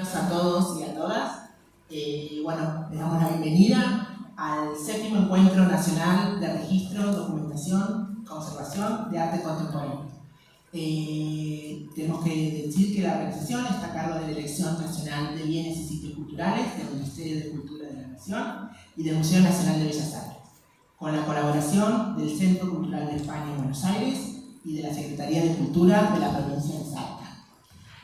Bienvenidos a todos y a todas. Bueno, les damos la bienvenida al 7º Encuentro Nacional de Registro, Documentación, Conservación de Arte Contemporáneo. Tenemos que decir que la organización está a cargo de la Dirección Nacional de Bienes y Sitios Culturales del Ministerio de Cultura de la Nación y del Museo Nacional de Bellas Artes, con la colaboración del Centro Cultural de España en Buenos Aires y de la Secretaría de Cultura de la provincia de Salta.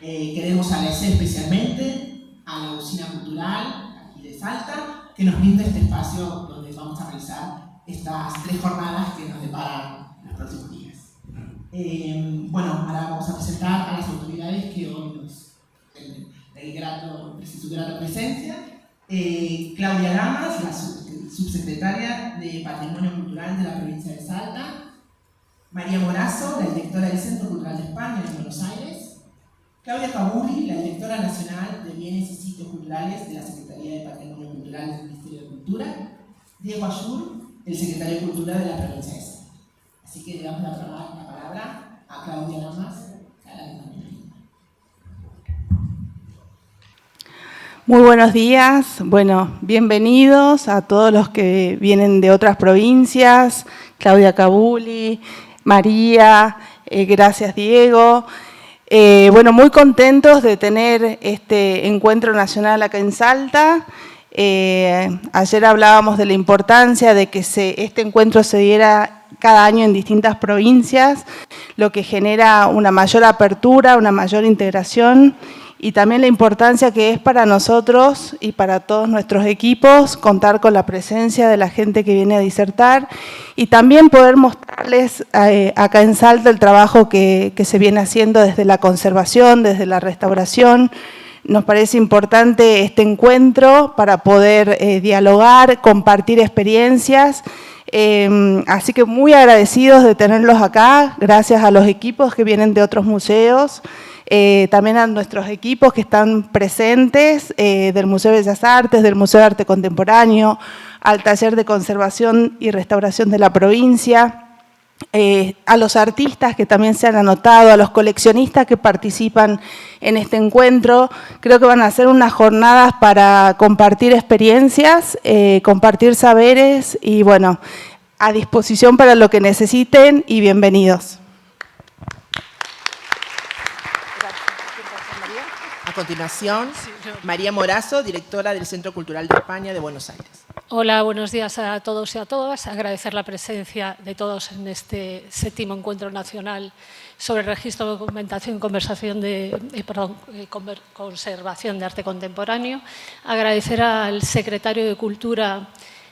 Queremos agradecer especialmente a la Usina Cultural aquí de Salta, que nos brinda este espacio donde vamos a realizar estas 3 jornadas que nos deparan los próximos días. Bueno, ahora vamos a presentar a las autoridades que hoy nos su grata presencia. Claudia Lamas, la subsecretaria de Patrimonio Cultural de la provincia de Salta. María Morazo, la directora del Centro Cultural de España en Buenos Aires. Claudia Cabuli, la directora nacional de Bienes y Sitios Culturales de la Secretaría de Patrimonio Cultural del Ministerio de Cultura. Diego Ayur, el secretario de Cultura de la provincia de Salta. Así que le damos la palabra a Claudia Lamas. Muy buenos días. Bueno, bienvenidos a todos los que vienen de otras provincias. Claudia Cabuli, María, gracias Diego. Bueno, muy contentos de tener este encuentro nacional acá en Salta. Ayer hablábamos de la importancia de que este encuentro se diera cada año en distintas provincias, lo que genera una mayor apertura, una mayor integración y también la importancia que es para nosotros y para todos nuestros equipos contar con la presencia de la gente que viene a disertar y también poder mostrarles acá en Salta el trabajo que se viene haciendo desde la conservación, desde la restauración. Nos parece importante este encuentro para poder dialogar, compartir experiencias. Así que muy agradecidos de tenerlos acá, gracias a los equipos que vienen de otros museos, también a nuestros equipos que están presentes, del Museo de Bellas Artes, del Museo de Arte Contemporáneo, al Taller de Conservación y Restauración de la provincia, a los artistas que también se han anotado, a los coleccionistas que participan en este encuentro. Creo que van a ser unas jornadas para compartir experiencias, compartir saberes y bueno, a disposición para lo que necesiten y bienvenidos. A continuación, María Morazo, directora del Centro Cultural de España de Buenos Aires. Hola, buenos días a todos y a todas. Agradecer la presencia de todos en este 7º Encuentro Nacional sobre Registro, Documentación y Conservación de Arte Contemporáneo. Agradecer al secretario de Cultura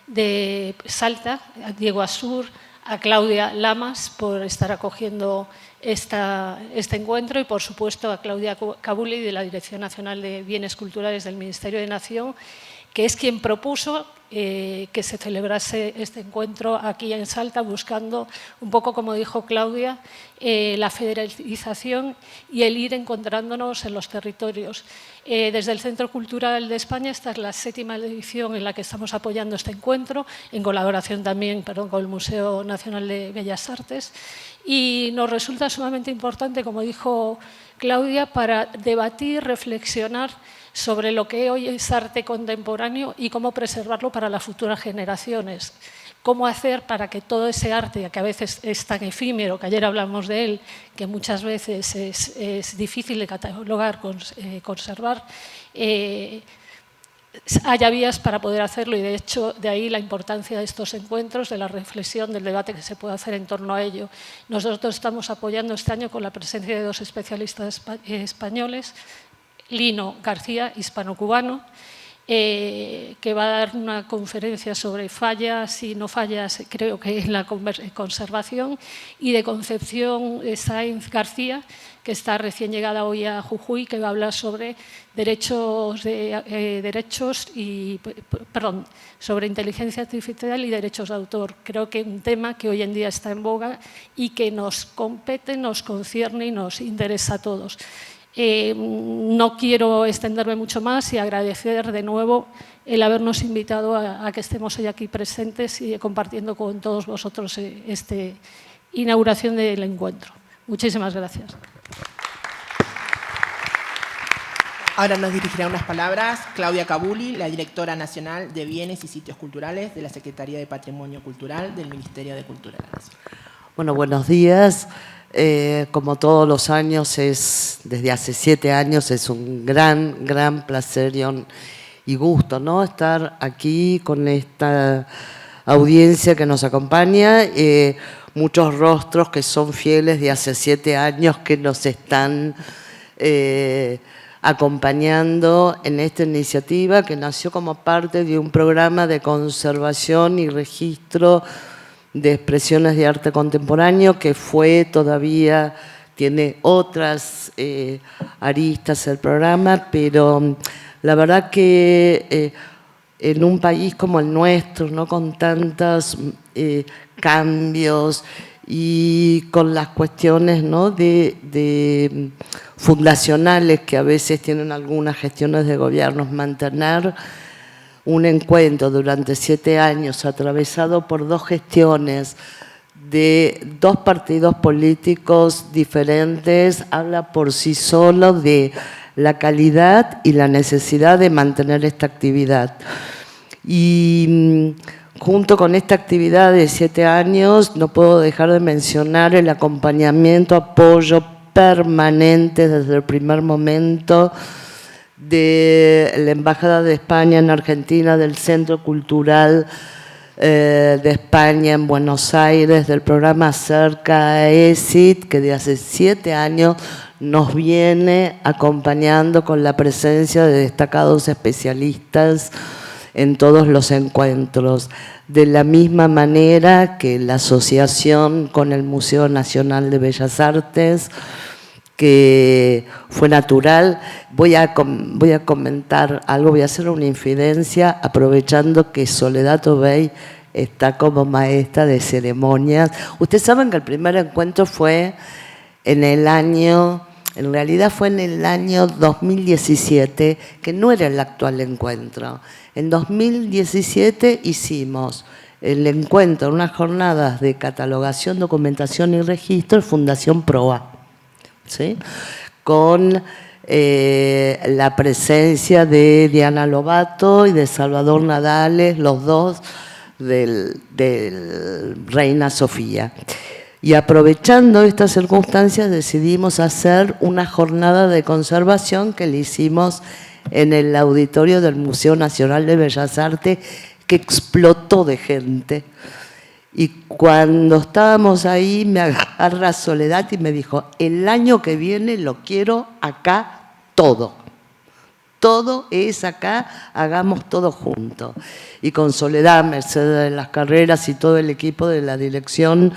de Salta, a Diego Ayur, a Claudia Lamas por estar acogiendo este encuentro y, por supuesto, a Claudia Cabuli de la Dirección Nacional de Bienes Culturales del Ministerio de Nación, que es quien propuso que se celebrase este encuentro aquí en Salta, buscando un poco, como dijo Claudia, la federalización y el ir encontrándonos en los territorios. Desde el Centro Cultural de España, esta es la 7ª edición en la que estamos apoyando este encuentro, en colaboración también con el Museo Nacional de Bellas Artes, y nos resulta sumamente importante, como dijo Claudia, para debatir, reflexionar sobre lo que hoy es arte contemporáneo y cómo preservarlo para las futuras generaciones. Cómo hacer para que todo ese arte, que a veces es tan efímero, que ayer hablamos de él, que muchas veces es difícil de catalogar, conservar, haya vías para poder hacerlo y, de hecho, de ahí la importancia de estos encuentros, de la reflexión, del debate que se puede hacer en torno a ello. Nosotros estamos apoyando este año con la presencia de 2 especialistas españoles, Lino García, hispano-cubano, que va a dar una conferencia sobre fallas y no fallas, creo que en la conservación, y de Concepción Sáenz García, que está recién llegada hoy a Jujuy, que va a hablar sobre sobre inteligencia artificial y derechos de autor. Creo que es un tema que hoy en día está en boga y que nos compete, nos concierne y nos interesa a todos. No quiero extenderme mucho más y agradecer de nuevo el habernos invitado a que estemos hoy aquí presentes y compartiendo con todos vosotros esta inauguración del encuentro. Muchísimas gracias. Ahora nos dirigirá unas palabras Claudia Cabuli, la directora nacional de Bienes y Sitios Culturales de la Secretaría de Patrimonio Cultural del Ministerio de Cultura de la Nación. Bueno, buenos días. Como todos los años, desde hace 7 años, es un gran placer y gusto, ¿no?, estar aquí con esta audiencia que nos acompaña. Muchos rostros que son fieles de hace 7 años que nos están acompañando en esta iniciativa que nació como parte de un programa de conservación y registro de expresiones de arte contemporáneo que tiene otras aristas el programa, pero la verdad que en un país como el nuestro, ¿no?, con tantos cambios y con las cuestiones, ¿no?, de fundacionales que a veces tienen algunas gestiones de gobiernos, mantener un encuentro durante 7 años atravesado por 2 gestiones de 2 partidos políticos diferentes habla por sí solo de la calidad y la necesidad de mantener esta actividad. Y junto con esta actividad de 7 años, no puedo dejar de mencionar el acompañamiento, apoyo permanente desde el primer momento de la Embajada de España en Argentina, del Centro Cultural de España en Buenos Aires, del programa Cerca ESIT, que de hace 7 años nos viene acompañando con la presencia de destacados especialistas en todos los encuentros. De la misma manera que la asociación con el Museo Nacional de Bellas Artes, que fue natural. Voy a comentar algo, voy a hacer una infidencia, aprovechando que Soledad Tobey está como maestra de ceremonias. Ustedes saben que el primer encuentro fue en realidad fue en el año 2017, que no era el actual encuentro. En 2017 hicimos el encuentro, unas jornadas de catalogación, documentación y registro en Fundación Proa, ¿sí?, con la presencia de Diana Lobato y de Salvador Nadales, los dos del Reina Sofía. Y aprovechando estas circunstancias decidimos hacer una jornada de conservación que le hicimos en el auditorio del Museo Nacional de Bellas Artes, que explotó de gente. Y cuando estábamos ahí me agarra Soledad y me dijo: el año que viene lo quiero acá todo. Todo es acá, hagamos todo juntos. Y con Soledad, Mercedes de las Carreras y todo el equipo de la dirección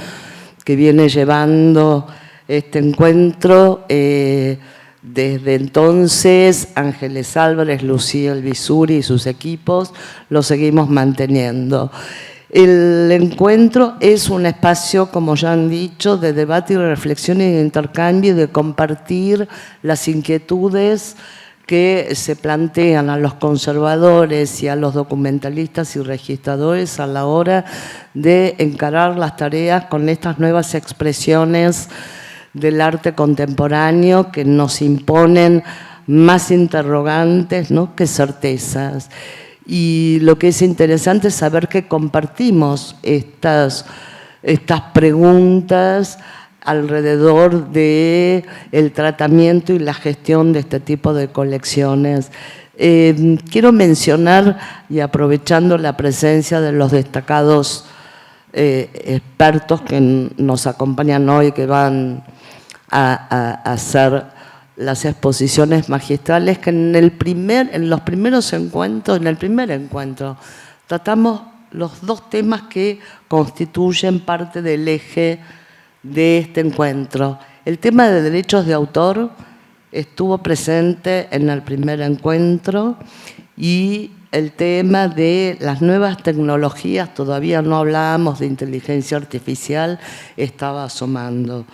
que viene llevando este encuentro, desde entonces Ángeles Álvarez, Lucía Elvisuri y sus equipos, lo seguimos manteniendo. El encuentro es un espacio, como ya han dicho, de debate y reflexión y de intercambio y de compartir las inquietudes que se plantean a los conservadores y a los documentalistas y registradores a la hora de encarar las tareas con estas nuevas expresiones del arte contemporáneo que nos imponen más interrogantes, ¿no?, que certezas. Y lo que es interesante es saber que compartimos estas preguntas alrededor del tratamiento y la gestión de este tipo de colecciones. Quiero mencionar, y aprovechando la presencia de los destacados expertos que nos acompañan hoy, que van a hacer las exposiciones magistrales, que en el primer encuentro tratamos los 2 temas que constituyen parte del eje de este encuentro. El tema de derechos de autor estuvo presente en el primer encuentro y el tema de las nuevas tecnologías, todavía no hablábamos de inteligencia artificial, estaba asomando.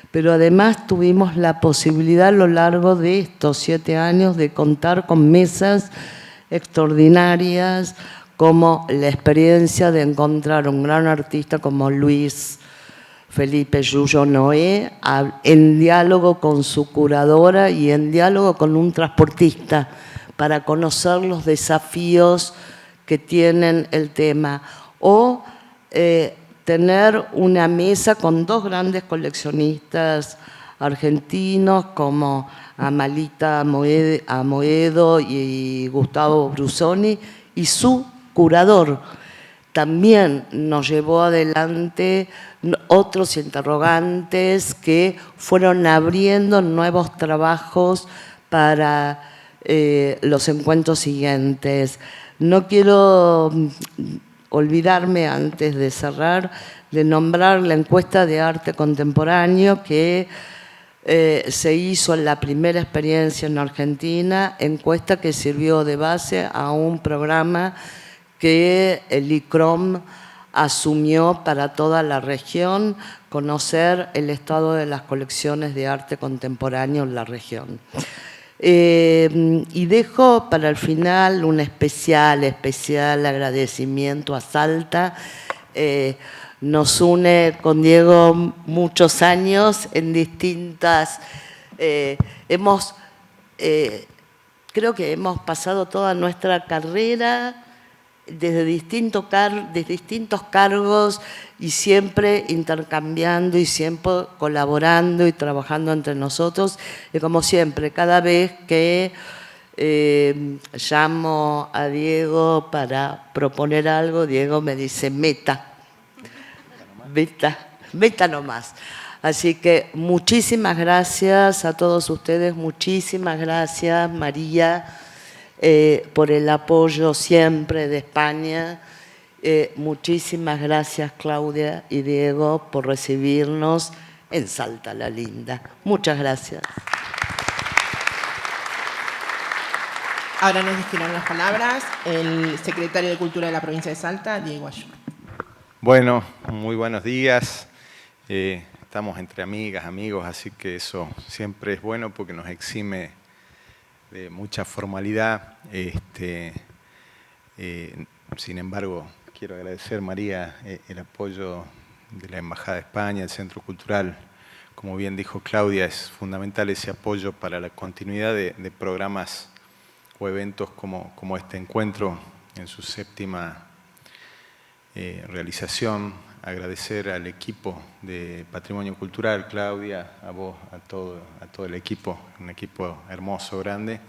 Pero además tuvimos la posibilidad a lo largo de estos 7 años de contar con mesas extraordinarias, como la experiencia de encontrar un gran artista como Luis Felipe Yuyo Noé, en diálogo con su curadora y en diálogo con un transportista para conocer los desafíos que tienen el tema. O tener una mesa con dos grandes coleccionistas argentinos como Amalita Amoedo y Gustavo Brusoni, y su curador. También nos llevó adelante otros interrogantes que fueron abriendo nuevos trabajos para los encuentros siguientes. No quiero olvidarme, antes de cerrar, de nombrar la encuesta de arte contemporáneo que se hizo en la primera experiencia en Argentina, encuesta que sirvió de base a un programa que el ICROM asumió para toda la región, conocer el estado de las colecciones de arte contemporáneo en la región. Y dejo para el final un especial agradecimiento a Salta. Nos une con Diego muchos años en distintas... creo que hemos pasado toda nuestra carrera desde distintos cargos y siempre intercambiando y siempre colaborando y trabajando entre nosotros. Y como siempre, cada vez que llamo a Diego para proponer algo, Diego me dice meta nomás. Así que muchísimas gracias a todos ustedes, muchísimas gracias María por el apoyo siempre de España. Muchísimas gracias Claudia y Diego por recibirnos en Salta la Linda. Muchas gracias. Ahora nos dirigirán las palabras el secretario de Cultura de la provincia de Salta, Diego Ayur. Bueno, muy buenos días. Estamos entre amigas, amigos, así que eso siempre es bueno porque nos exime de mucha formalidad. Sin embargo, quiero agradecer, María, el apoyo de la Embajada de España, el Centro Cultural. Como bien dijo Claudia, es fundamental ese apoyo para la continuidad de programas o eventos como este encuentro en su séptima realización. Agradecer al equipo de Patrimonio Cultural, Claudia, a vos, a todo el equipo, un equipo hermoso, grande,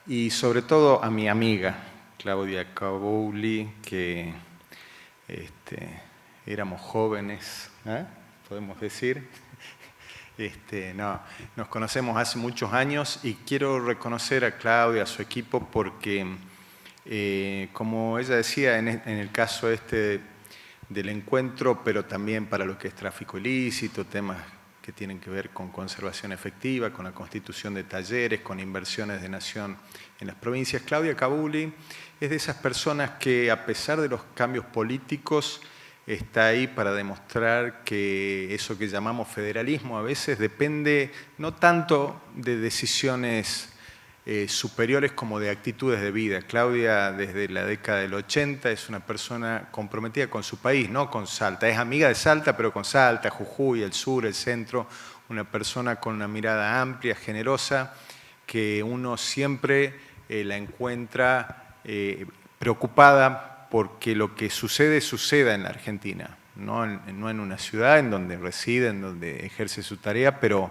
y sobre todo a mi amiga Claudia Cabouli, que éramos jóvenes, podemos decir. Nos conocemos hace muchos años y quiero reconocer a Claudia, a su equipo, porque como ella decía, en el caso del encuentro, pero también para lo que es tráfico ilícito, temas que tienen que ver con conservación efectiva, con la constitución de talleres, con inversiones de nación en las provincias. Claudia Cabouli es de esas personas que, a pesar de los cambios políticos, está ahí para demostrar que eso que llamamos federalismo a veces depende no tanto de decisiones superiores como de actitudes de vida. Claudia, desde la década del 80, es una persona comprometida con su país, no con Salta. Es amiga de Salta, pero con Salta, Jujuy, el sur, el centro. Una persona con una mirada amplia, generosa, que uno siempre la encuentra preocupada porque lo que suceda en la Argentina, no en una ciudad en donde reside, en donde ejerce su tarea, pero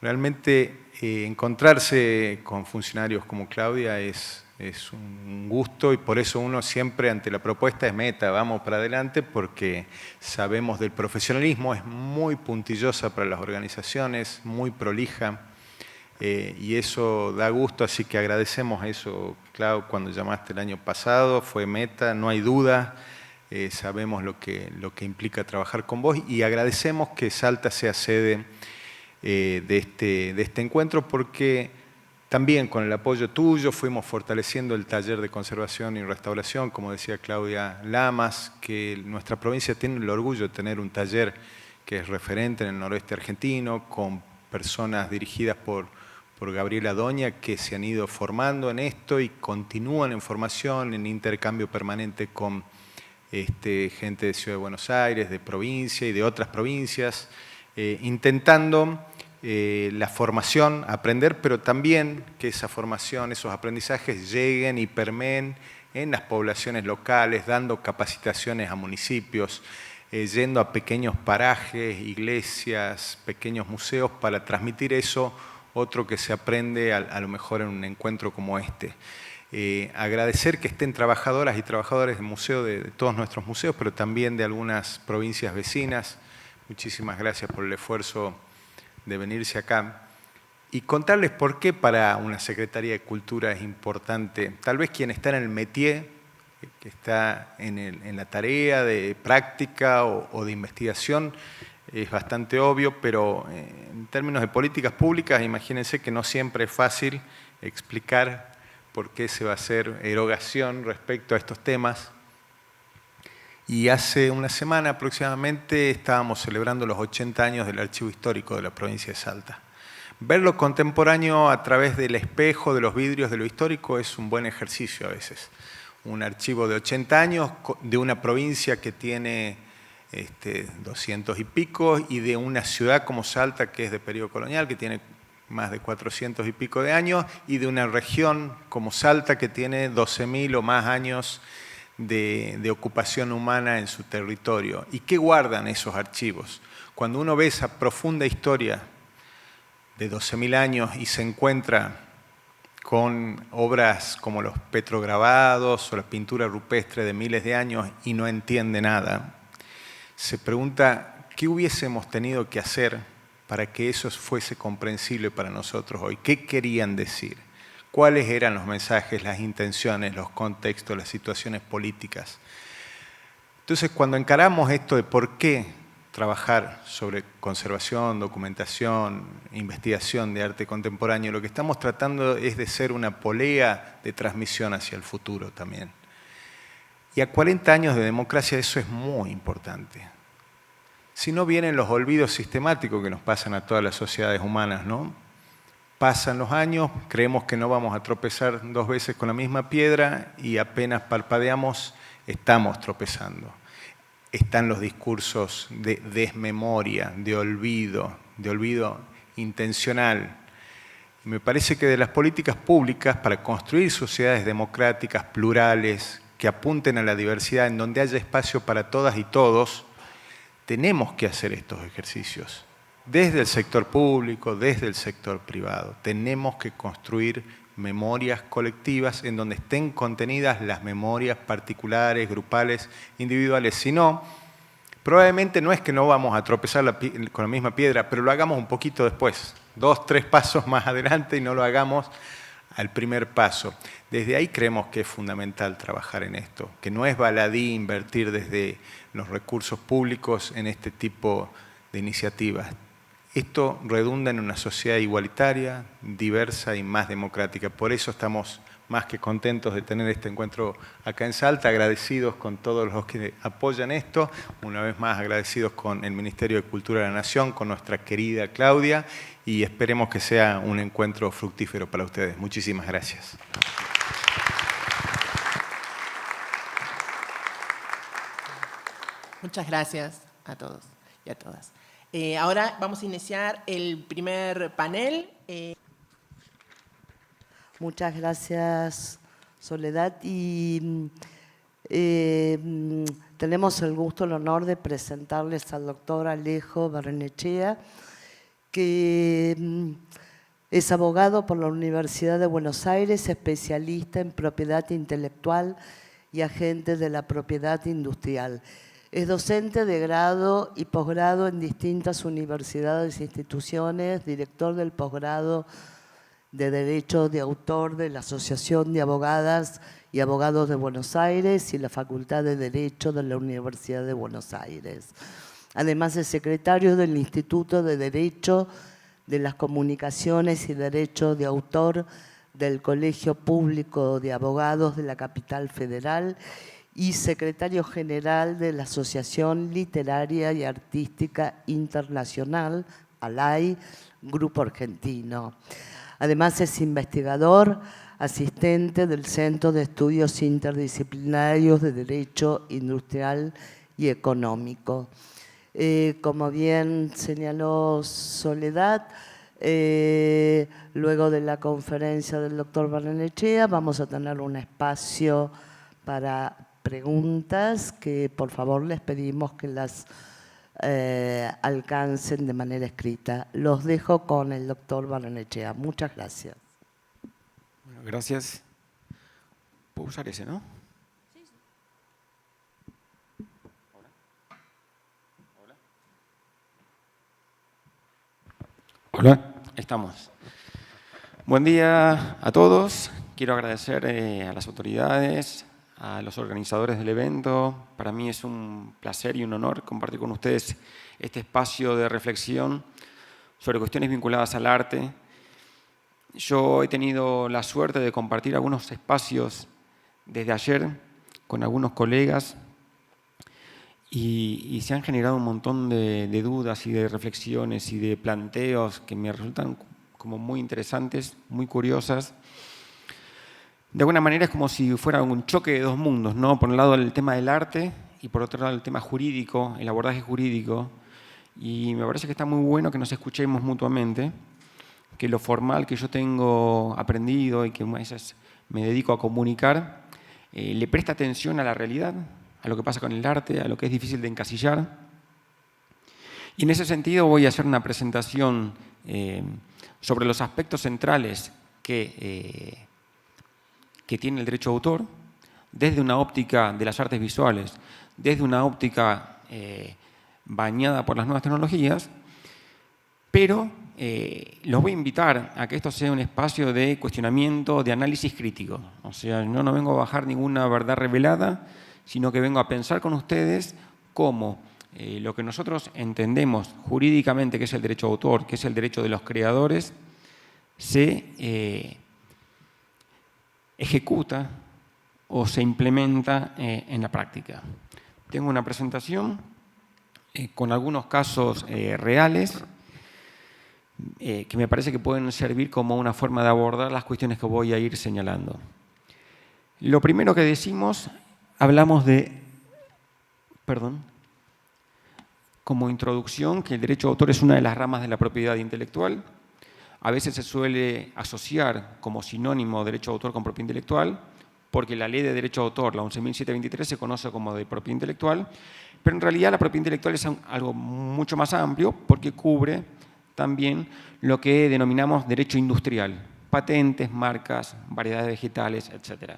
realmente encontrarse con funcionarios como Claudia es un gusto, y por eso uno siempre ante la propuesta es meta, vamos para adelante, porque sabemos del profesionalismo, es muy puntillosa para las organizaciones, muy prolija, y eso da gusto, así que agradecemos eso, Clau, cuando llamaste el año pasado, fue meta, no hay duda, sabemos lo que implica trabajar con vos, y agradecemos que Salta sea sede de este encuentro, porque también con el apoyo tuyo fuimos fortaleciendo el taller de conservación y restauración, como decía Claudia Lamas, que nuestra provincia tiene el orgullo de tener un taller que es referente en el noroeste argentino, con personas dirigidas por Gabriela Doña, que se han ido formando en esto y continúan en formación, en intercambio permanente con gente de Ciudad de Buenos Aires, de provincia y de otras provincias, intentando la formación, aprender, pero también que esa formación, esos aprendizajes lleguen y permeen en las poblaciones locales, dando capacitaciones a municipios, yendo a pequeños parajes, iglesias, pequeños museos para transmitir eso, otro que se aprende a lo mejor en un encuentro como este. Agradecer que estén trabajadoras y trabajadores del museo, de todos nuestros museos, pero también de algunas provincias vecinas. Muchísimas gracias por el esfuerzo de venirse acá. Y contarles por qué para una Secretaría de Cultura es importante. Tal vez quien está en el métier, que está en la tarea de práctica o de investigación, es bastante obvio, pero en términos de políticas públicas, imagínense que no siempre es fácil explicar por qué se va a hacer erogación respecto a estos temas. Y hace una semana aproximadamente estábamos celebrando los 80 años del Archivo Histórico de la provincia de Salta. Ver lo contemporáneo a través del espejo, de los vidrios de lo histórico, es un buen ejercicio a veces. Un archivo de 80 años de una provincia que tiene 200 y pico y de una ciudad como Salta, que es de periodo colonial, que tiene más de 400 y pico de años, y de una región como Salta, que tiene 12.000 o más años de ocupación humana en su territorio. ¿Y qué guardan esos archivos? Cuando uno ve esa profunda historia de 12.000 años y se encuentra con obras como los petrograbados o la pintura rupestre de miles de años y no entiende nada, se pregunta qué hubiésemos tenido que hacer para que eso fuese comprensible para nosotros hoy. ¿Qué querían decir? ¿Cuáles eran los mensajes, las intenciones, los contextos, las situaciones políticas? Entonces, cuando encaramos esto de por qué trabajar sobre conservación, documentación, investigación de arte contemporáneo, lo que estamos tratando es de ser una polea de transmisión hacia el futuro también. Y a 40 años de democracia eso es muy importante. Si no vienen los olvidos sistemáticos que nos pasan a todas las sociedades humanas, ¿no? Pasan los años, creemos que no vamos a tropezar 2 veces con la misma piedra y apenas parpadeamos, estamos tropezando. Están los discursos de desmemoria, de olvido intencional. Me parece que de las políticas públicas para construir sociedades democráticas, plurales, que apunten a la diversidad, en donde haya espacio para todas y todos, tenemos que hacer estos ejercicios. Desde el sector público, desde el sector privado. Tenemos que construir memorias colectivas en donde estén contenidas las memorias particulares, grupales, individuales. Si no, probablemente no es que no vamos a tropezar con la misma piedra, pero lo hagamos un poquito después, 2, 3 pasos más adelante y no lo hagamos al primer paso. Desde ahí creemos que es fundamental trabajar en esto, que no es baladí invertir desde los recursos públicos en este tipo de iniciativas. Esto redunda en una sociedad igualitaria, diversa y más democrática. Por eso estamos más que contentos de tener este encuentro acá en Salta, agradecidos con todos los que apoyan esto, una vez más agradecidos con el Ministerio de Cultura de la Nación, con nuestra querida Claudia, y esperemos que sea un encuentro fructífero para ustedes. Muchísimas gracias. Muchas gracias a todos y a todas. Ahora vamos a iniciar el primer panel. Muchas gracias, Soledad. Y tenemos el gusto, el honor de presentarles al doctor Alejo Barrenechea, que es abogado por la Universidad de Buenos Aires, especialista en propiedad intelectual y agente de la propiedad industrial. Es docente de grado y posgrado en distintas universidades e instituciones, director del posgrado de Derecho de Autor de la Asociación de Abogadas y Abogados de Buenos Aires y la Facultad de Derecho de la Universidad de Buenos Aires. Además es secretario del Instituto de Derecho de las Comunicaciones y Derecho de Autor del Colegio Público de Abogados de la Capital Federal y secretario general de la Asociación Literaria y Artística Internacional, ALAI, Grupo Argentino. Además es investigador, asistente del Centro de Estudios Interdisciplinarios de Derecho Industrial y Económico. Como bien señaló Soledad, luego de la conferencia del doctor Barrenechea vamos a tener un espacio para preguntas que por favor les pedimos que las alcancen de manera escrita. Los dejo con el doctor Barrenechea. Muchas gracias. Bueno, gracias. ¿Puedo usar ese, no? Sí. Hola, estamos. Buen día a todos. Quiero agradecer a las autoridades, a los organizadores del evento. Para mí es un placer y un honor compartir con ustedes este espacio de reflexión sobre cuestiones vinculadas al arte. Yo he tenido la suerte de compartir algunos espacios desde ayer con algunos colegas y se han generado un montón de dudas y de reflexiones y de planteos que me resultan como muy interesantes, muy curiosas. De alguna manera es como si fuera un choque de dos mundos, ¿no? Por un lado el tema del arte y por otro lado el tema jurídico, el abordaje jurídico. Y me parece que está muy bueno que nos escuchemos mutuamente, que lo formal que yo tengo aprendido y que a veces me dedico a comunicar, le presta atención a la realidad, a lo que pasa con el arte, a lo que es difícil de encasillar. Y en ese sentido voy a hacer una presentación sobre los aspectos centrales que tiene el derecho de autor, desde una óptica de las artes visuales, desde una óptica bañada por las nuevas tecnologías, pero los voy a invitar a que esto sea un espacio de cuestionamiento, de análisis crítico. O sea, yo no vengo a bajar ninguna verdad revelada, sino que vengo a pensar con ustedes cómo lo que nosotros entendemos jurídicamente que es el derecho de autor, que es el derecho de los creadores, se ejecuta o se implementa en la práctica. Tengo una presentación con algunos casos reales que me parece que pueden servir como una forma de abordar las cuestiones que voy a ir señalando. Lo primero que decimos, hablamos de, como introducción, que el derecho de autor es una de las ramas de la propiedad intelectual. A veces se suele asociar como sinónimo derecho de autor con propiedad intelectual, porque la ley de derecho de autor, la 11.723, se conoce como de propiedad intelectual, pero en realidad la propiedad intelectual es algo mucho más amplio porque cubre también lo que denominamos derecho industrial, patentes, marcas, variedades vegetales, etc.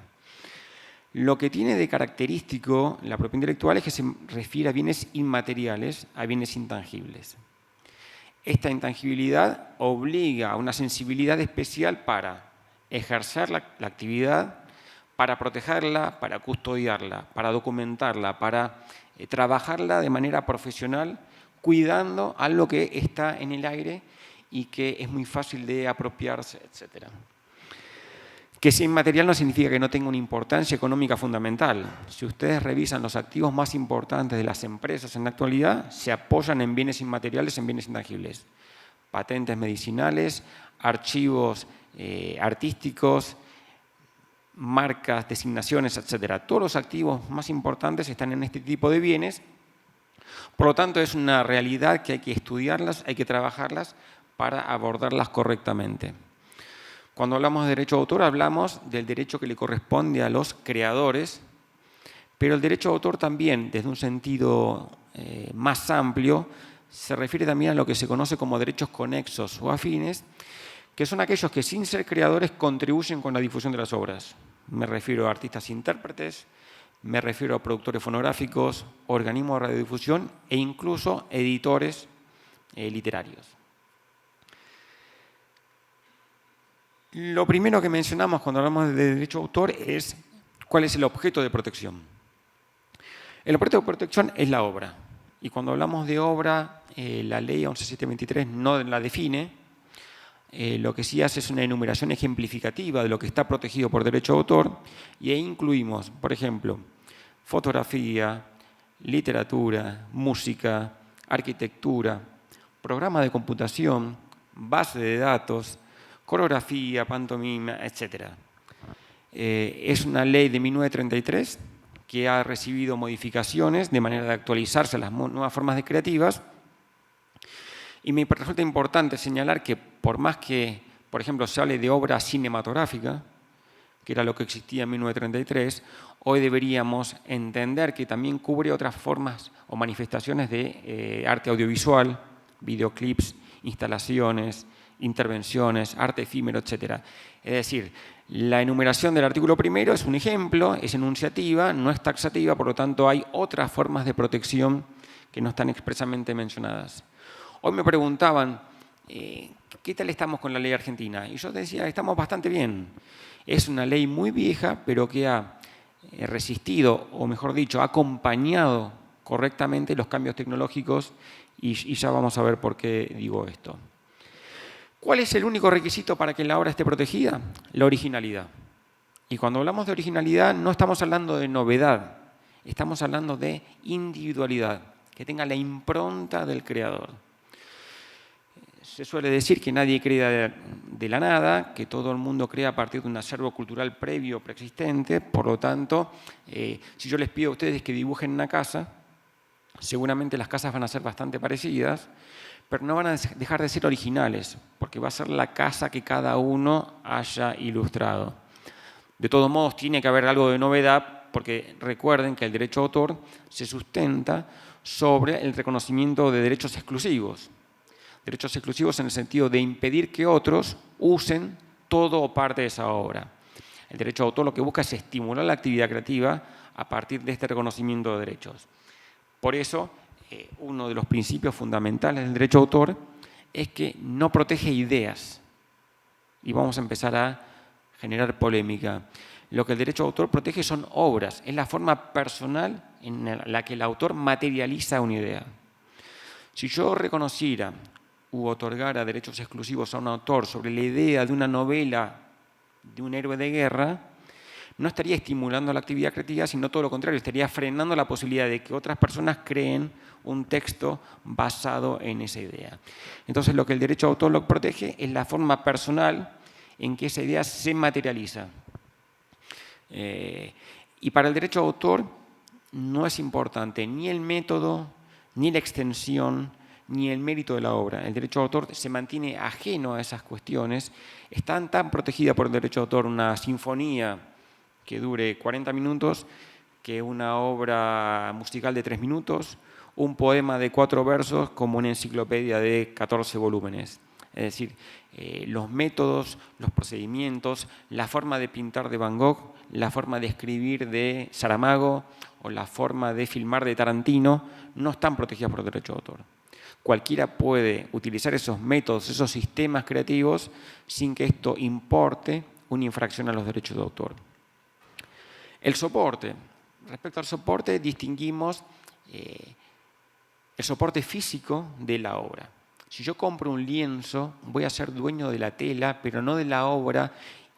Lo que tiene de característico la propiedad intelectual es que se refiere a bienes inmateriales, a bienes intangibles. Esta intangibilidad obliga a una sensibilidad especial para ejercer la actividad, para protegerla, para custodiarla, para documentarla, para trabajarla de manera profesional, cuidando algo que está en el aire y que es muy fácil de apropiarse, etc. Que sea inmaterial no significa que no tenga una importancia económica fundamental. Si ustedes revisan los activos más importantes de las empresas en la actualidad, se apoyan en bienes inmateriales, en bienes intangibles. Patentes medicinales, archivos artísticos, marcas, designaciones, etc. Todos los activos más importantes están en este tipo de bienes. Por lo tanto, es una realidad que hay que estudiarlas, hay que trabajarlas para abordarlas correctamente. Cuando hablamos de derecho de autor, hablamos del derecho que le corresponde a los creadores, pero el derecho de autor también, desde un sentido más amplio, se refiere también a lo que se conoce como derechos conexos o afines, que son aquellos que sin ser creadores contribuyen con la difusión de las obras. Me refiero a artistas intérpretes, me refiero a productores fonográficos, organismos de radiodifusión e incluso editores literarios. Lo primero que mencionamos cuando hablamos de derecho de autor es cuál es el objeto de protección. El objeto de protección es la obra. Y cuando hablamos de obra, la ley 11.723 no la define. Lo que sí hace es una enumeración ejemplificativa de lo que está protegido por derecho de autor y ahí incluimos, por ejemplo, fotografía, literatura, música, arquitectura, programa de computación, base de datos, coreografía, pantomima, etc. Es una ley de 1933 que ha recibido modificaciones de manera de actualizarse a las nuevas formas creativas. Y me resulta importante señalar que por más que, por ejemplo, se hable de obra cinematográfica, que era lo que existía en 1933, hoy deberíamos entender que también cubre otras formas o manifestaciones de arte audiovisual, videoclips, instalaciones, intervenciones, arte efímero, etc. Es decir, la enumeración del artículo primero es un ejemplo, es enunciativa, no es taxativa, por lo tanto hay otras formas de protección que no están expresamente mencionadas. Hoy me preguntaban, ¿qué tal estamos con la ley argentina? Y yo decía, estamos bastante bien. Es una ley muy vieja, pero que ha resistido, o mejor dicho, ha acompañado correctamente los cambios tecnológicos y ya vamos a ver por qué digo esto. ¿Cuál es el único requisito para que la obra esté protegida? La originalidad. Y cuando hablamos de originalidad no estamos hablando de novedad, estamos hablando de individualidad, que tenga la impronta del creador. Se suele decir que nadie crea de la nada, que todo el mundo crea a partir de un acervo cultural previo, preexistente. Por lo tanto, si yo les pido a ustedes que dibujen una casa, seguramente las casas van a ser bastante parecidas, pero no van a dejar de ser originales, porque va a ser la casa que cada uno haya ilustrado. De todos modos, tiene que haber algo de novedad, porque recuerden que el derecho de autor se sustenta sobre el reconocimiento de derechos exclusivos. Derechos exclusivos en el sentido de impedir que otros usen todo o parte de esa obra. El derecho de autor lo que busca es estimular la actividad creativa a partir de este reconocimiento de derechos. Por eso, uno de los principios fundamentales del derecho de autor es que no protege ideas. Y vamos a empezar a generar polémica. Lo que el derecho de autor protege son obras, es la forma personal en la que el autor materializa una idea. Si yo reconociera u otorgara derechos exclusivos a un autor sobre la idea de una novela de un héroe de guerra, no estaría estimulando la actividad creativa, sino todo lo contrario, estaría frenando la posibilidad de que otras personas creen un texto basado en esa idea. Entonces, lo que el derecho de autor lo protege es la forma personal en que esa idea se materializa. Y para el derecho de autor no es importante ni el método, ni la extensión, ni el mérito de la obra. El derecho de autor se mantiene ajeno a esas cuestiones. Está tan protegida por el derecho de autor una sinfonía que dure 40 minutos que una obra musical de 3 minutos, un poema de 4 versos como una enciclopedia de 14 volúmenes. Es decir, los métodos, los procedimientos, la forma de pintar de Van Gogh, la forma de escribir de Saramago o la forma de filmar de Tarantino no están protegidas por el derecho de autor. Cualquiera puede utilizar esos métodos, esos sistemas creativos sin que esto importe una infracción a los derechos de autor. El soporte. Respecto al soporte, distinguimos el soporte físico de la obra. Si yo compro un lienzo, voy a ser dueño de la tela, pero no de la obra,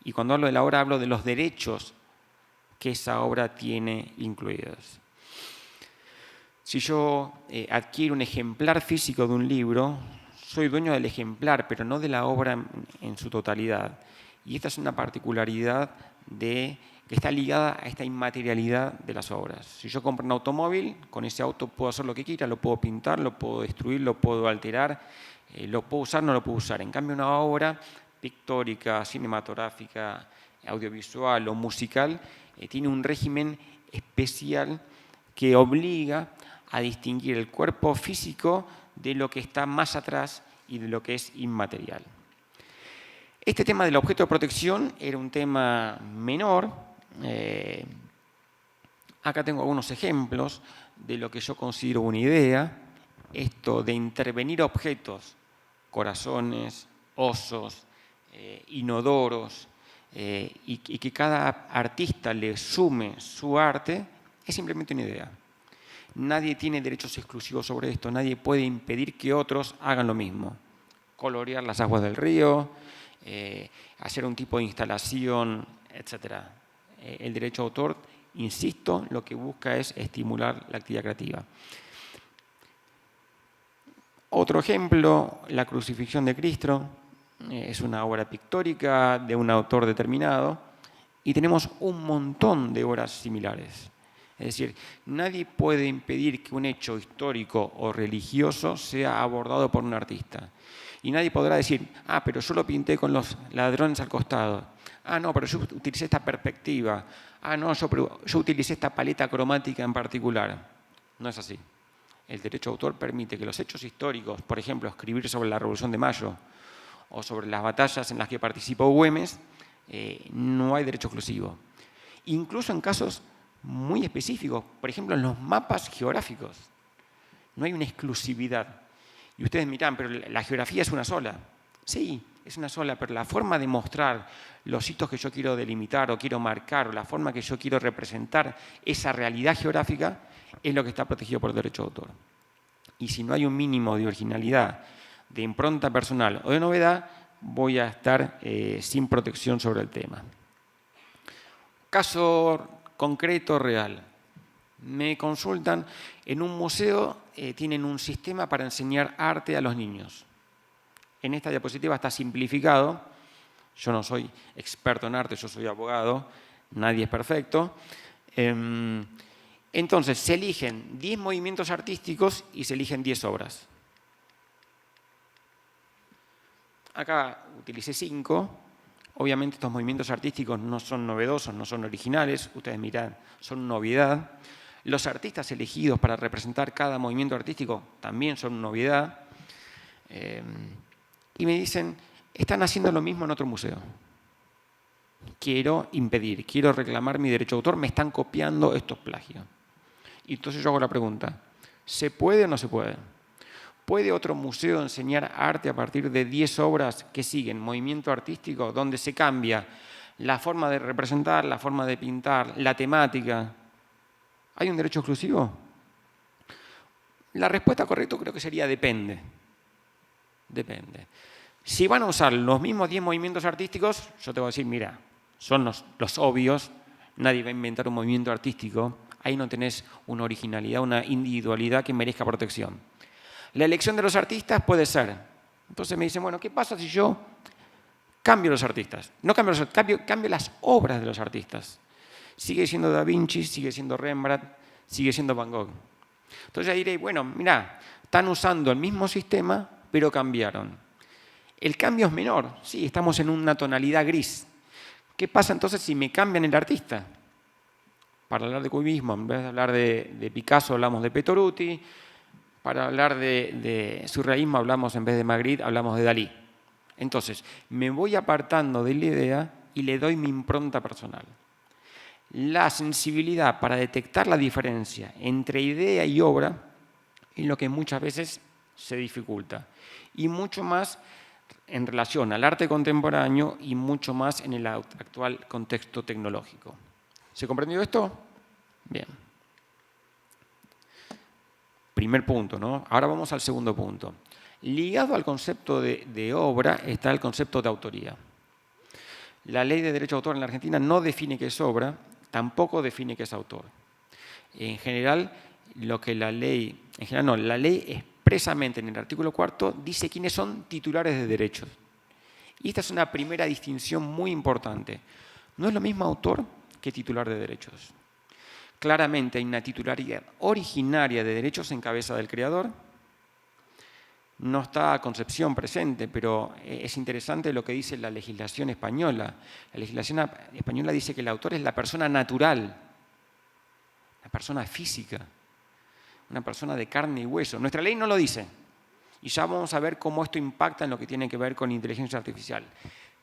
y cuando hablo de la obra hablo de los derechos que esa obra tiene incluidos. Si yo adquiero un ejemplar físico de un libro, soy dueño del ejemplar, pero no de la obra en su totalidad. Y esta es una particularidad que está ligada a esta inmaterialidad de las obras. Si yo compro un automóvil, con ese auto puedo hacer lo que quiera, lo puedo pintar, lo puedo destruir, lo puedo alterar, lo puedo usar, no lo puedo usar. En cambio, una obra pictórica, cinematográfica, audiovisual o musical tiene un régimen especial que obliga a distinguir el cuerpo físico de lo que está más atrás y de lo que es inmaterial. Este tema del objeto de protección era un tema menor. Acá tengo algunos ejemplos de lo que yo considero una idea. Esto de intervenir objetos, corazones, osos, inodoros, y que cada artista le sume su arte, es simplemente una idea. Nadie tiene derechos exclusivos sobre esto, nadie puede impedir que otros hagan lo mismo. Colorear las aguas del río, hacer un tipo de instalación, etc. El derecho de autor, insisto, lo que busca es estimular la actividad creativa. Otro ejemplo, la crucifixión de Cristo, es una obra pictórica de un autor determinado y tenemos un montón de obras similares. Es decir, nadie puede impedir que un hecho histórico o religioso sea abordado por un artista. Y nadie podrá decir, ah, pero yo lo pinté con los ladrones al costado. Ah, no, pero yo utilicé esta perspectiva. Ah, no, yo utilicé esta paleta cromática en particular. No es así. El derecho de autor permite que los hechos históricos, por ejemplo, escribir sobre la Revolución de Mayo o sobre las batallas en las que participó Güemes, no hay derecho exclusivo. Incluso en casos muy específicos, por ejemplo, en los mapas geográficos, no hay una exclusividad. Y ustedes miran, pero la geografía es una sola. Sí, es una sola, pero la forma de mostrar los hitos que yo quiero delimitar o quiero marcar, o la forma que yo quiero representar esa realidad geográfica, es lo que está protegido por el derecho de autor. Y si no hay un mínimo de originalidad, de impronta personal o de novedad, voy a estar sin protección sobre el tema. Caso concreto, real. Me consultan, en un museo tienen un sistema para enseñar arte a los niños. En esta diapositiva está simplificado. Yo no soy experto en arte, yo soy abogado, nadie es perfecto. Entonces, se eligen 10 movimientos artísticos y se eligen 10 obras. Acá utilicé 5. Obviamente estos movimientos artísticos no son novedosos, no son originales. Ustedes miran, son novedad. Los artistas elegidos para representar cada movimiento artístico también son novedad. Y me dicen, están haciendo lo mismo en otro museo. Quiero impedir, quiero reclamar mi derecho de autor, me están copiando estos plagios. Y entonces yo hago la pregunta, ¿se puede o no se puede? ¿Puede otro museo enseñar arte a partir de 10 obras que siguen movimiento artístico, donde se cambia la forma de representar, la forma de pintar, la temática? ¿Hay un derecho exclusivo? La respuesta correcta creo que sería depende. Depende. Si van a usar los mismos 10 movimientos artísticos, yo te voy a decir, mira, son los obvios, nadie va a inventar un movimiento artístico, ahí no tenés una originalidad, una individualidad que merezca protección. La elección de los artistas puede ser. Entonces me dicen, bueno, ¿qué pasa si yo cambio los artistas? No cambio las obras de los artistas. Sigue siendo Da Vinci, sigue siendo Rembrandt, sigue siendo Van Gogh. Entonces ya diré, bueno, mirá, están usando el mismo sistema, pero cambiaron. El cambio es menor, sí, estamos en una tonalidad gris. ¿Qué pasa entonces si me cambian el artista? Para hablar de cubismo, en vez de hablar de Picasso, hablamos de Petoruti. Para hablar de surrealismo, hablamos en vez de Magritte, hablamos de Dalí. Entonces, me voy apartando de la idea y le doy mi impronta personal. La sensibilidad para detectar la diferencia entre idea y obra es lo que muchas veces se dificulta. Y mucho más en relación al arte contemporáneo y mucho más en el actual contexto tecnológico. ¿Se comprendió esto? Bien. Primer punto, ¿no? Ahora vamos al segundo punto. Ligado al concepto de obra está el concepto de autoría. La ley de derecho de autor en la Argentina no define qué es obra, tampoco define qué es autor. En general, la ley expresamente en el artículo 4 dice quiénes son titulares de derechos. Y esta es una primera distinción muy importante. No es lo mismo autor que titular de derechos. Claramente hay una titularidad originaria de derechos en cabeza del creador. No está Concepción presente, pero es interesante lo que dice la legislación española. La legislación española dice que el autor es la persona natural, la persona física, una persona de carne y hueso. Nuestra ley no lo dice. Y ya vamos a ver cómo esto impacta en lo que tiene que ver con inteligencia artificial.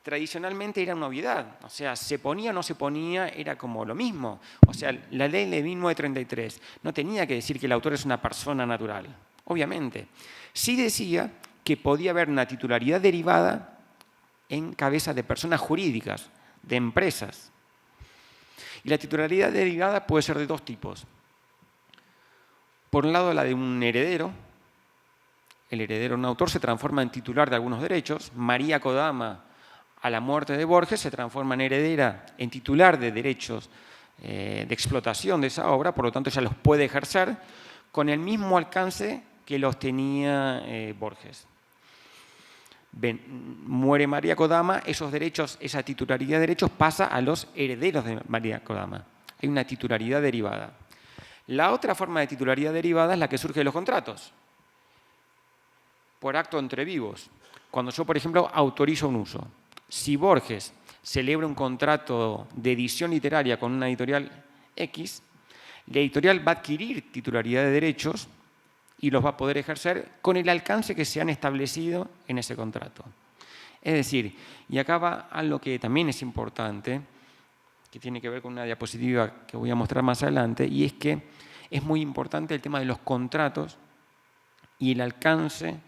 Tradicionalmente era una obviedad, o sea, se ponía o no se ponía, era como lo mismo. O sea, la ley de 1933 no tenía que decir que el autor es una persona natural, obviamente. Sí decía que podía haber una titularidad derivada en cabeza de personas jurídicas, de empresas. Y la titularidad derivada puede ser de dos tipos. Por un lado, la de un heredero. El heredero de un autor se transforma en titular de algunos derechos. María Kodama, a la muerte de Borges, se transforma en heredera, en titular de derechos de explotación de esa obra, por lo tanto ella los puede ejercer con el mismo alcance que los tenía Borges. muere María Kodama, esos derechos, esa titularidad de derechos pasa a los herederos de María Kodama. Hay una titularidad derivada. La otra forma de titularidad derivada es la que surge de los contratos, por acto entre vivos. Cuando yo, por ejemplo, autorizo un uso. Si Borges celebra un contrato de edición literaria con una editorial X, la editorial va a adquirir titularidad de derechos y los va a poder ejercer con el alcance que se han establecido en ese contrato. Es decir, y acá va algo que también es importante, que tiene que ver con una diapositiva que voy a mostrar más adelante, y es que es muy importante el tema de los contratos y el alcance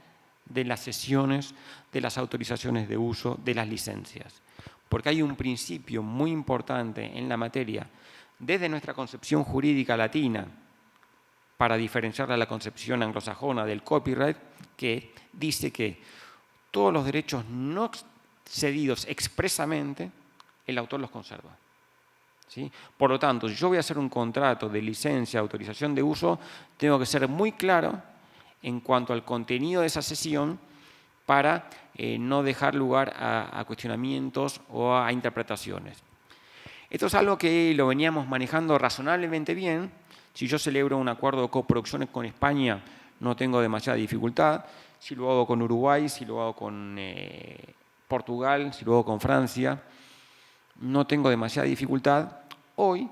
de las cesiones, de las autorizaciones de uso, de las licencias. Porque hay un principio muy importante en la materia, desde nuestra concepción jurídica latina, para diferenciarla de la concepción anglosajona del copyright, que dice que todos los derechos no cedidos expresamente, el autor los conserva. ¿Sí? Por lo tanto, si yo voy a hacer un contrato de licencia, autorización de uso, tengo que ser muy claro en cuanto al contenido de esa cesión para no dejar lugar a cuestionamientos o a interpretaciones. Esto es algo que lo veníamos manejando razonablemente bien. Si yo celebro un acuerdo de coproducción con España, no tengo demasiada dificultad. Si lo hago con Uruguay, si lo hago con Portugal, si lo hago con Francia, no tengo demasiada dificultad. Hoy,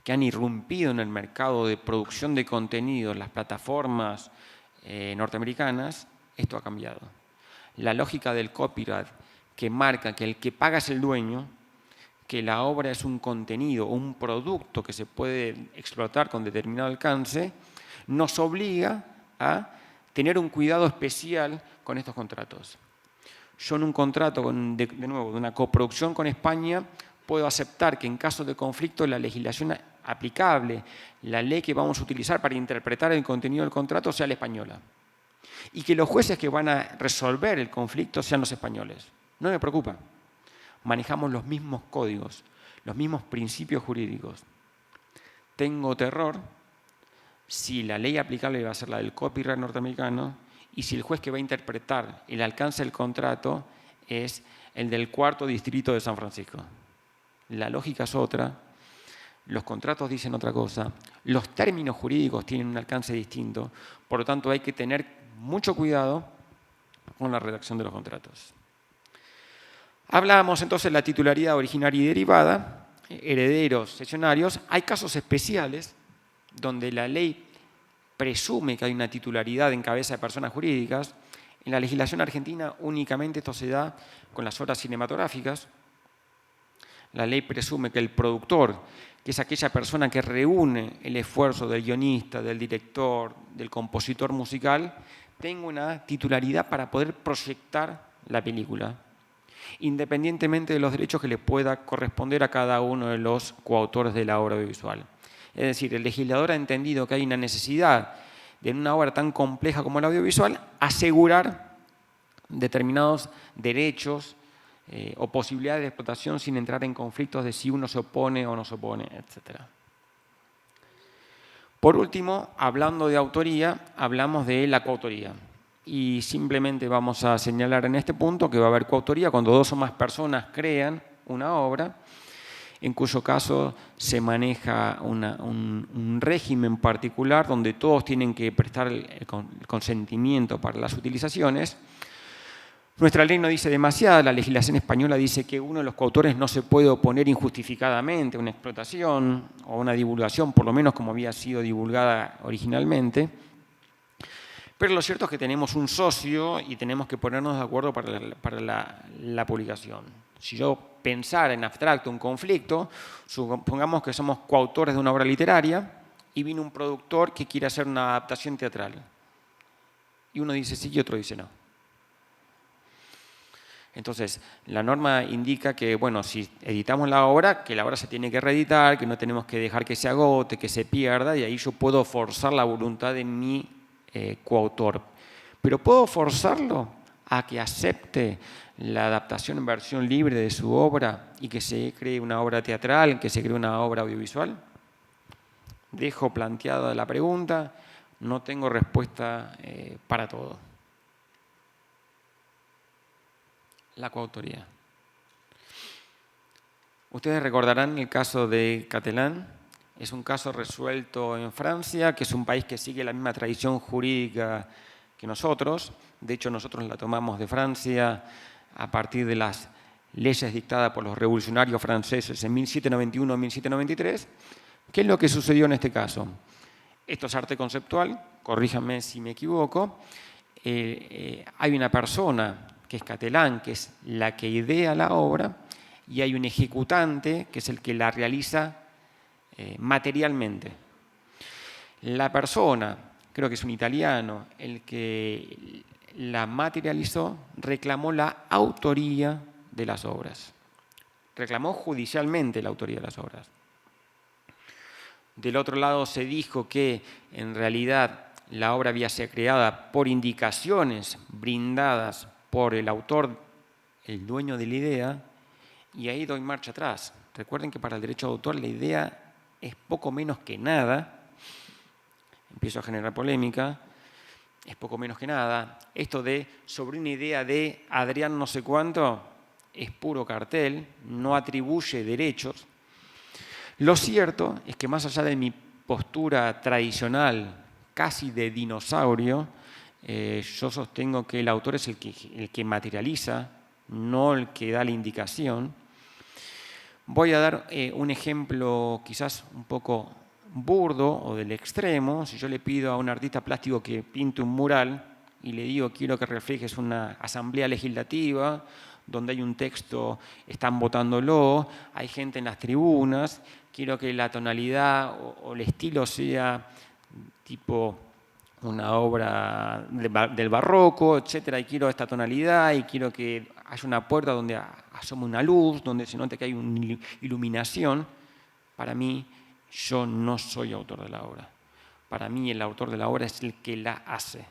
que han irrumpido en el mercado de producción de contenidos las plataformas norteamericanas, esto ha cambiado. La lógica del copyright, que marca que el que paga es el dueño, que la obra es un contenido, un producto que se puede explotar con determinado alcance, nos obliga a tener un cuidado especial con estos contratos. Yo en un contrato, de nuevo, de una coproducción con España, puedo aceptar que en caso de conflicto la legislación aplicable, la ley que vamos a utilizar para interpretar el contenido del contrato sea la española. Y que los jueces que van a resolver el conflicto sean los españoles. No me preocupa. Manejamos los mismos códigos, los mismos principios jurídicos. Tengo terror si la ley aplicable va a ser la del copyright norteamericano y si el juez que va a interpretar el alcance del contrato es el del 4º distrito de San Francisco. La lógica es otra, los contratos dicen otra cosa, los términos jurídicos tienen un alcance distinto, por lo tanto hay que tener mucho cuidado con la redacción de los contratos. Hablábamos entonces de la titularidad originaria y derivada, herederos, cesionarios. Hay casos especiales donde la ley presume que hay una titularidad en cabeza de personas jurídicas. En la legislación argentina únicamente esto se da con las obras cinematográficas. La ley presume que el productor, que es aquella persona que reúne el esfuerzo del guionista, del director, del compositor musical, tenga una titularidad para poder proyectar la película, independientemente de los derechos que le pueda corresponder a cada uno de los coautores de la obra audiovisual. Es decir, el legislador ha entendido que hay una necesidad de, en una obra tan compleja como el audiovisual, asegurar determinados derechos o posibilidades de explotación sin entrar en conflictos de si uno se opone o no se opone, etc. Por último, hablando de autoría, hablamos de la coautoría. Y simplemente vamos a señalar en este punto que va a haber coautoría cuando dos o más personas crean una obra, en cuyo caso se maneja un régimen particular donde todos tienen que prestar el consentimiento para las utilizaciones. Nuestra ley no dice demasiado, la legislación española dice que uno de los coautores no se puede oponer injustificadamente a una explotación o a una divulgación, por lo menos como había sido divulgada originalmente. Pero lo cierto es que tenemos un socio y tenemos que ponernos de acuerdo para la publicación. Si yo pensara en abstracto un conflicto, supongamos que somos coautores de una obra literaria y viene un productor que quiere hacer una adaptación teatral. Y uno dice sí y otro dice no. Entonces, la norma indica que, bueno, si editamos la obra, que la obra se tiene que reeditar, que no tenemos que dejar que se agote, que se pierda, y ahí yo puedo forzar la voluntad de mi coautor. Pero ¿puedo forzarlo a que acepte la adaptación en versión libre de su obra y que se cree una obra teatral, que se cree una obra audiovisual? Dejo planteada la pregunta, no tengo respuesta para todo. la coautoría. Ustedes recordarán el caso de Catalán. Es un caso resuelto en Francia, que es un país que sigue la misma tradición jurídica que nosotros. De hecho, nosotros la tomamos de Francia a partir de las leyes dictadas por los revolucionarios franceses en 1791-1793. ¿Qué es lo que sucedió en este caso? Esto es arte conceptual, corríjame si me equivoco. Hay una persona que es Catalán, que es la que idea la obra, y hay un ejecutante, que es el que la realiza materialmente. La persona, creo que es un italiano, el que la materializó, reclamó la autoría de las obras. Reclamó judicialmente la autoría de las obras. Del otro lado se dijo que en realidad la obra había sido creada por indicaciones brindadas por el autor, el dueño de la idea, y ahí doy marcha atrás. Recuerden que para el derecho de autor la idea es poco menos que nada. Empiezo a generar polémica. Es poco menos que nada. Esto de sobre una idea de Adrián no sé cuánto es puro cartel, no atribuye derechos. Lo cierto es que más allá de mi postura tradicional, casi de dinosaurio, yo sostengo que el autor es el que materializa, no el que da la indicación. Voy a dar un ejemplo quizás un poco burdo o del extremo. Si yo le pido a un artista plástico que pinte un mural y le digo quiero que reflejes una asamblea legislativa donde hay un texto, están votándolo, hay gente en las tribunas, quiero que la tonalidad o el estilo sea tipo una obra del barroco, etcétera, y quiero esta tonalidad y quiero que haya una puerta donde asome una luz, donde se note que hay una iluminación. Para mí, yo no soy autor de la obra. Para mí, el autor de la obra es el que la hace.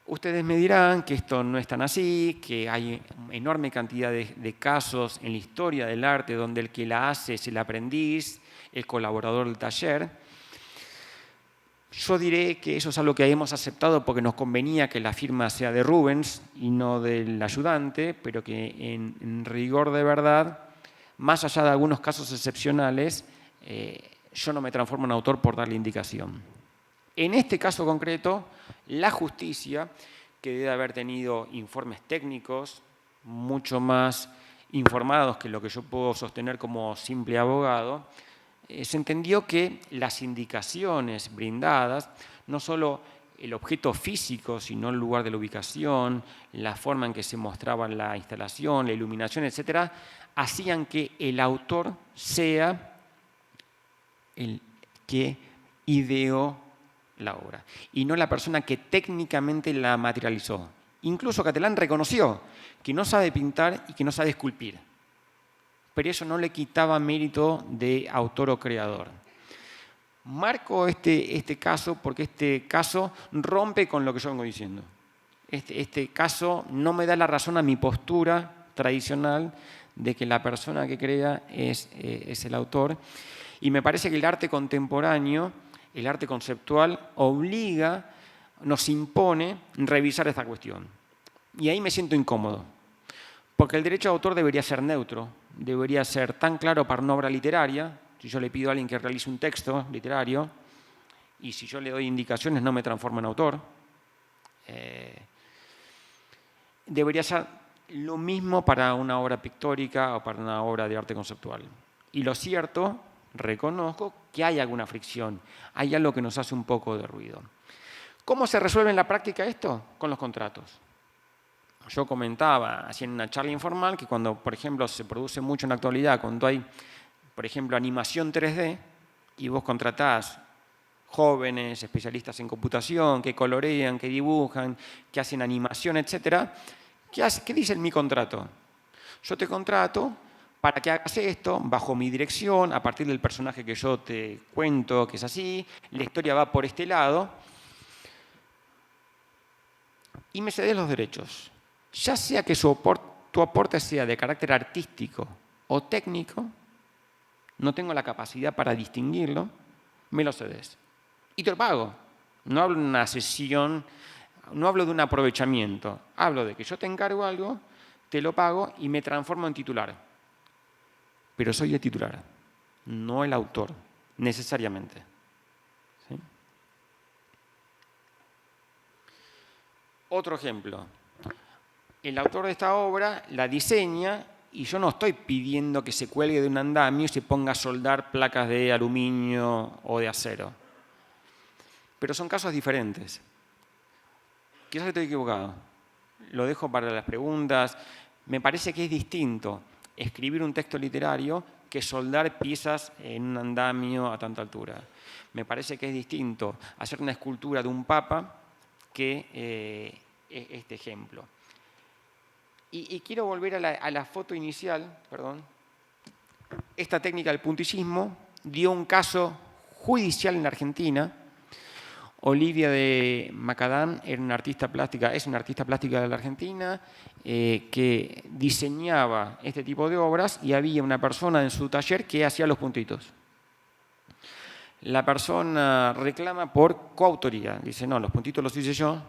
Ustedes me dirán que esto no es tan así, que hay enorme cantidad de casos en la historia del arte donde el que la hace es el aprendiz, el colaborador del taller. Yo diré que eso es algo que hemos aceptado porque nos convenía que la firma sea de Rubens y no del ayudante, pero que en rigor de verdad, más allá de algunos casos excepcionales, yo no me transformo en autor por darle indicación. En este caso concreto, la justicia, que debe haber tenido informes técnicos mucho más informados que lo que yo puedo sostener como simple abogado, se entendió que las indicaciones brindadas, no solo el objeto físico, sino el lugar de la ubicación, la forma en que se mostraba la instalación, la iluminación, etcétera, hacían que el autor sea el que ideó la obra y no la persona que técnicamente la materializó. Incluso Catalán reconoció que no sabe pintar y que no sabe esculpir, pero eso no le quitaba mérito de autor o creador. Marco este caso porque este caso rompe con lo que yo vengo diciendo. Este caso no me da la razón a mi postura tradicional de que la persona que crea es el autor. Y me parece que el arte contemporáneo, el arte conceptual, nos impone revisar esta cuestión. Y ahí me siento incómodo, porque el derecho de autor debería ser neutro, debería ser tan claro para una obra literaria. Si yo le pido a alguien que realice un texto literario y si yo le doy indicaciones no me transformo en autor, debería ser lo mismo para una obra pictórica o para una obra de arte conceptual. Y lo cierto, reconozco que hay alguna fricción, hay algo que nos hace un poco de ruido. ¿Cómo se resuelve en la práctica esto? Con los contratos. Yo comentaba, así en una charla informal, que cuando, por ejemplo, se produce mucho en la actualidad, cuando hay, por ejemplo, animación 3D, y vos contratás jóvenes, especialistas en computación, que colorean, que dibujan, que hacen animación, etc., ¿qué dice en mi contrato? Yo te contrato para que hagas esto, bajo mi dirección, a partir del personaje que yo te cuento, que es así, la historia va por este lado, y me cedes los derechos. Ya sea que tu aporte sea de carácter artístico o técnico, no tengo la capacidad para distinguirlo, me lo cedes. Y te lo pago. No hablo de una cesión No hablo de un aprovechamiento, hablo de que yo te encargo algo, te lo pago y me transformo en titular. Pero soy el titular, no el autor, necesariamente. ¿Sí? Otro ejemplo. El autor de esta obra la diseña y yo no estoy pidiendo que se cuelgue de un andamio y se ponga a soldar placas de aluminio o de acero. Pero son casos diferentes. Quizás estoy equivocado. Lo dejo para las preguntas. Me parece que es distinto escribir un texto literario que soldar piezas en un andamio a tanta altura. Me parece que es distinto hacer una escultura de un papa que este ejemplo. Y quiero volver a la foto inicial. Perdón. Esta técnica del puntillismo dio un caso judicial en la Argentina. Olivia de Macadam era una artista plástica, es una artista plástica de la Argentina que diseñaba este tipo de obras y había una persona en su taller que hacía los puntitos. La persona reclama por coautoría, dice, no, los puntitos los hice yo.